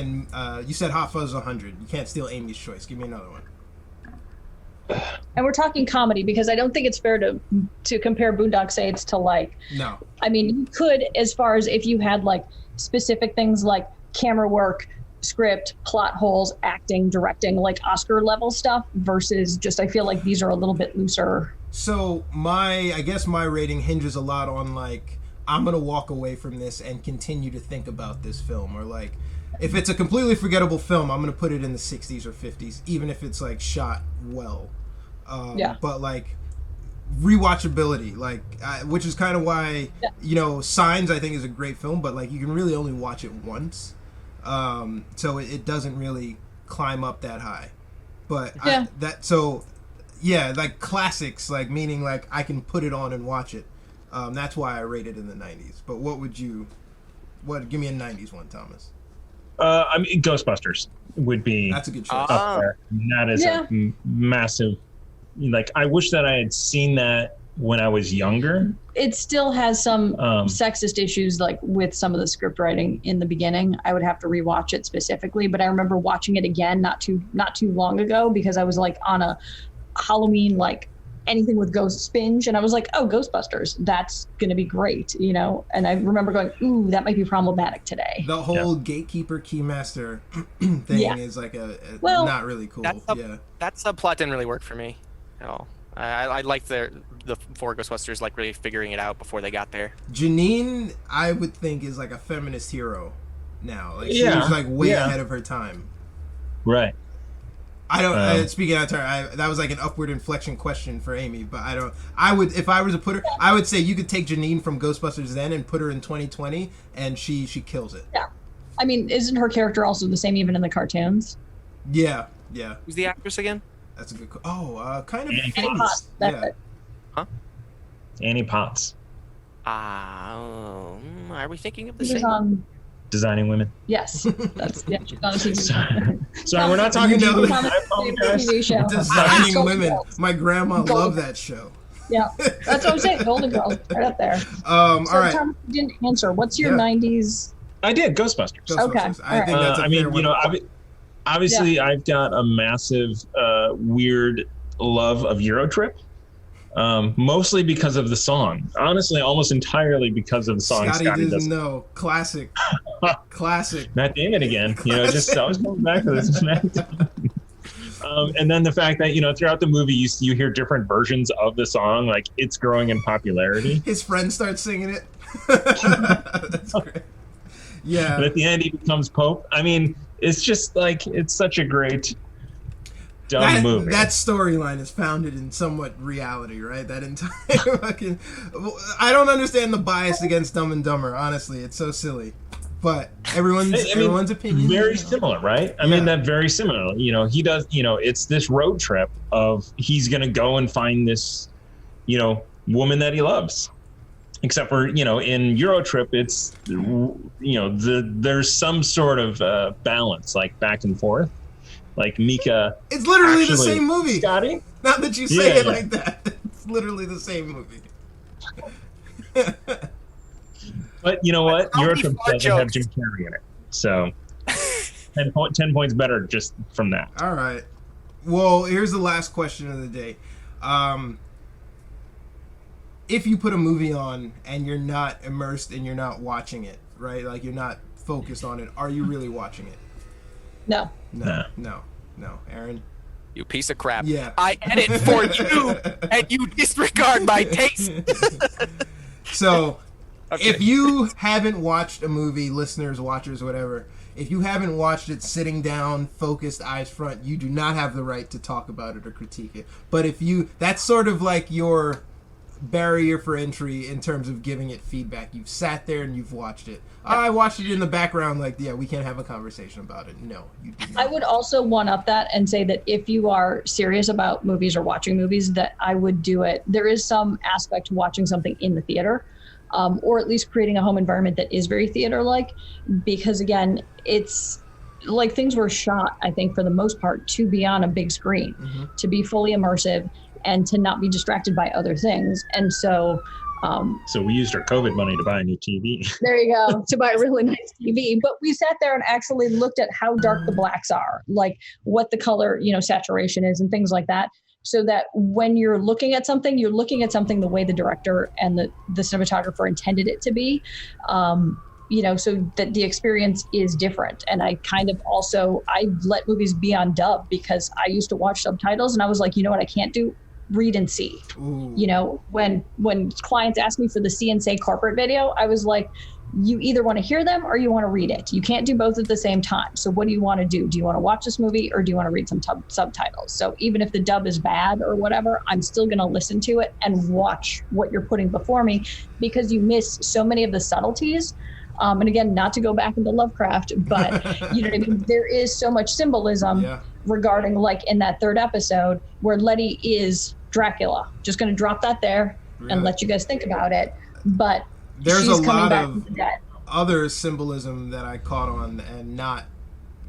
you said Hot Fuzz 100. You can't steal Amy's choice. Give me another one. And we're talking comedy because I don't think it's fair to compare Boondock Saints to like. No. I mean, you could, as far as if you had like specific things like camera work, script, plot holes, acting, directing, like Oscar level stuff versus just, I feel like these are a little bit looser. So I guess my rating hinges a lot on like, I'm going to walk away from this and continue to think about this film, or like, if it's a completely forgettable film, I'm going to put it in the 60s or 50s, even if it's like shot well. But like rewatchability, like which is kind of why Signs I think is a great film, but like you can really only watch it once, so it doesn't really climb up that high. But like classics, like meaning like I can put it on and watch it. That's why I rate it in the 90s. But give me a 90s one, Thomas. I mean, Ghostbusters would be. That's a good choice. Up there. And that is a massive. Like, I wish that I had seen that when I was younger. It still has some sexist issues, like with some of the script writing in the beginning. I would have to rewatch it specifically, but I remember watching it again not too long ago because I was like on a Halloween like anything with ghosts binge, and I was like, oh, Ghostbusters, that's gonna be great, and I remember going, ooh, that might be problematic today. The whole gatekeeper keymaster thing is like not really cool. That subplot didn't really work for me at all. I liked the four Ghostbusters like really figuring it out before they got there. Janine, I would think, is like a feminist hero now. Like she was like way ahead of her time. Right. I don't. Speaking out of turn, that was like an upward inflection question for Amy, but I don't. I would, if I was to put her, I would say you could take Janine from Ghostbusters then and put her in 2020, and she kills it. Yeah, I mean, isn't her character also the same even in the cartoons? Yeah. Who's the actress again? That's a good. Kind of. Annie Potts. That's it. Huh? Annie Potts. Are we thinking of the same? Designing Women. Yes, that's she's on a TV. Sorry, we're not talking to Designing Women. My grandma loved that show. Yeah, that's what I'm saying. Golden Girls, right up there. All right. Thomas, you didn't answer. What's your 90s? I did Ghostbusters. Okay. I think that's a fair one. Obviously, I've got a massive, weird love of Eurotrip. Mostly because of the song. Honestly, almost entirely because of the song. Scotty doesn't know. Classic. Matt Damon again. Just always coming back to this. And then the fact that throughout the movie you hear different versions of the song, like it's growing in popularity. His friends start singing it. That's great. Yeah. But at the end, he becomes Pope. I mean, it's just like it's such a great. Dumb movie. That storyline is founded in somewhat reality, right? That entire fucking. I don't understand the bias against Dumb and Dumber. Honestly, it's so silly. But everyone's opinion. Very similar, right? I mean, that very similar. He does. It's this road trip of he's gonna go and find this, woman that he loves. Except for in Eurotrip, it's there's some sort of balance, like back and forth. Like Mika. It's literally the same movie. Scotty? Not that you say it like that. It's literally the same movie. But you know what? Eurotrip doesn't have Jim Carrey in it. So 10 points better just from that. All right. Well, here's the last question of the day. If you put a movie on and you're not immersed and you're not watching it, right? Like you're not focused on it, are you really watching it? No. Aaron? You piece of crap. Yeah. I edit for you, and you disregard my taste. So, if you haven't watched a movie, listeners, watchers, whatever, if you haven't watched it sitting down, focused, eyes front, you do not have the right to talk about it or critique it. But that's sort of like your barrier for entry in terms of giving it feedback. You've sat there and you've watched it. I watched it in the background, like, we can't have a conversation about it. No, you do not. I would also one up that and say that if you are serious about movies or watching movies, that I would do it. There is some aspect to watching something in the theater, or at least creating a home environment that is very theater-like, because again, it's like things were shot, I think, for the most part, to be on a big screen, to be fully immersive, and to not be distracted by other things. And so we used our COVID money to buy a new TV. There you go, to buy a really nice TV. But we sat there and actually looked at how dark the blacks are, like what the color, saturation is and things like that. So that when you're looking at something the way the director and the cinematographer intended it to be, so that the experience is different. And I kind of I let movies be on dub because I used to watch subtitles and I was like, you know what I can't do? Read and see. Ooh. When clients ask me for the CNC corporate video, I was like, you either want to hear them or you want to read it. You can't do both at the same time. So what do you want to do? Do you want to watch this movie or do you want to read some subtitles? So even if the dub is bad or whatever, I'm still going to listen to it and watch what you're putting before me, because you miss so many of the subtleties. And again, not to go back into Lovecraft, but you know what I mean? There is so much symbolism regarding, like in that third episode where Letty is Dracula. Just going to drop that there and let you guys think about it. But there's she's a coming lot back of from the dead. other symbolism that I caught on, and not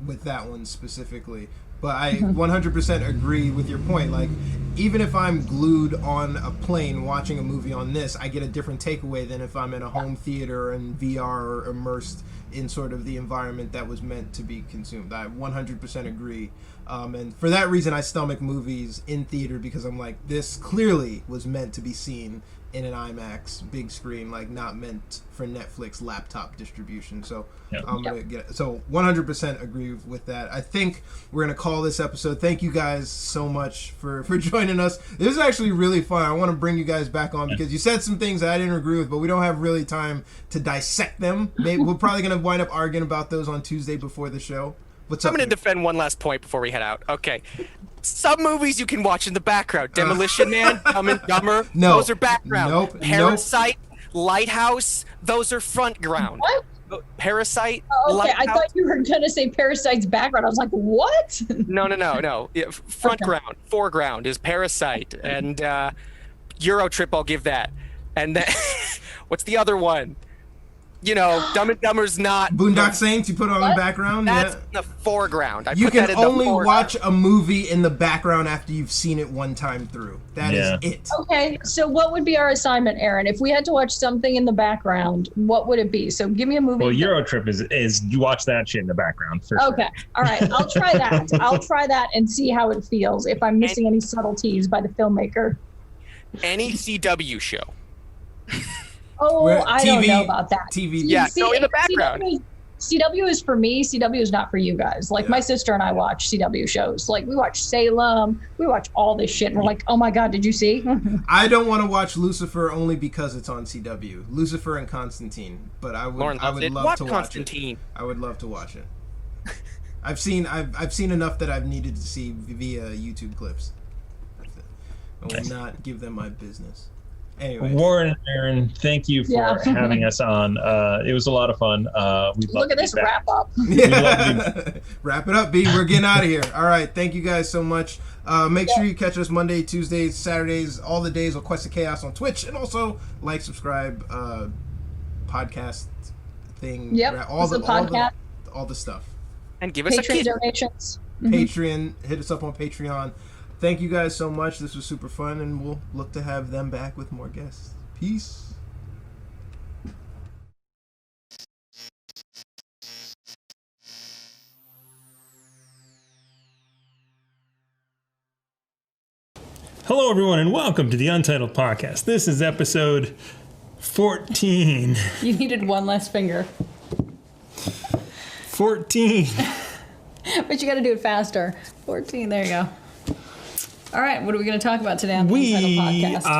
with that one specifically. But I 100% agree with your point. Like, even if I'm glued on a plane watching a movie on this, I get a different takeaway than if I'm in a home theater and VR or immersed in sort of the environment that was meant to be consumed. I 100% agree. And for that reason, I stomach movies in theater, because I'm like, this clearly was meant to be seen in an IMAX big screen, like not meant for Netflix laptop distribution. So I'm gonna get 100% agree with that. I think we're gonna call this episode. Thank you guys so much for joining us. This is actually really fun. I want to bring you guys back on because you said some things that I didn't agree with, but we don't have really time to dissect them. Maybe we're probably gonna wind up arguing about those on Tuesday before the show. What's up? I'm going to defend one last point before we head out. Okay. Some movies you can watch in the background. Demolition Man, Dumb and Dumber, those are background. Nope. Parasite, Lighthouse, those are front ground. What? Parasite, okay, Lighthouse. I thought you were going to say Parasite's background. I was like, what? No. Yeah, front ground, foreground is Parasite. And Euro Trip, I'll give that. And then, what's the other one? You know, Dumb and Dumber's not... Boondock Saints, you put on the background? That's the foreground. You can only watch a movie in the background after you've seen it one time through. That is it. Okay, so what would be our assignment, Aaron? If we had to watch something in the background, what would it be? So give me a movie. Well, Euro Trip is you watch that shit in the background for sure. Okay, all right, I'll try that. I'll try that and see how it feels, if I'm missing any subtleties by the filmmaker. Any CW show. Oh, I don't know about that. TV. Yeah, go in the background. CW is for me. CW is not for you guys. Like, my sister and I watch CW shows. Like, we watch Salem. We watch all this shit. And we're like, oh my God, did you see? I don't want to watch Lucifer only because it's on CW. Lucifer and Constantine. But I would love to watch it. I would love to watch it. I've seen enough that I've needed to see via YouTube clips. I will not give them my business. Anyway. Warren and Aaron, thank you for having us on. It was a lot of fun. Look at this wrap up. Wrap it up, B. We're getting out of here. All right. Thank you guys so much. Make sure you catch us Monday, Tuesdays, Saturdays, all the days of Quest of Chaos on Twitch. And also like, subscribe, podcast thing. Yep. All the stuff. And give us Patreon donations. Patreon. Hit us up on Patreon. Thank you guys so much. This was super fun, and we'll look to have them back with more guests. Peace. Hello, everyone, and welcome to the Untitled Podcast. This is episode 14. You needed one less finger. 14. But you got to do it faster. 14, there you go. All right, what are we going to talk about today on the Untitled Podcast?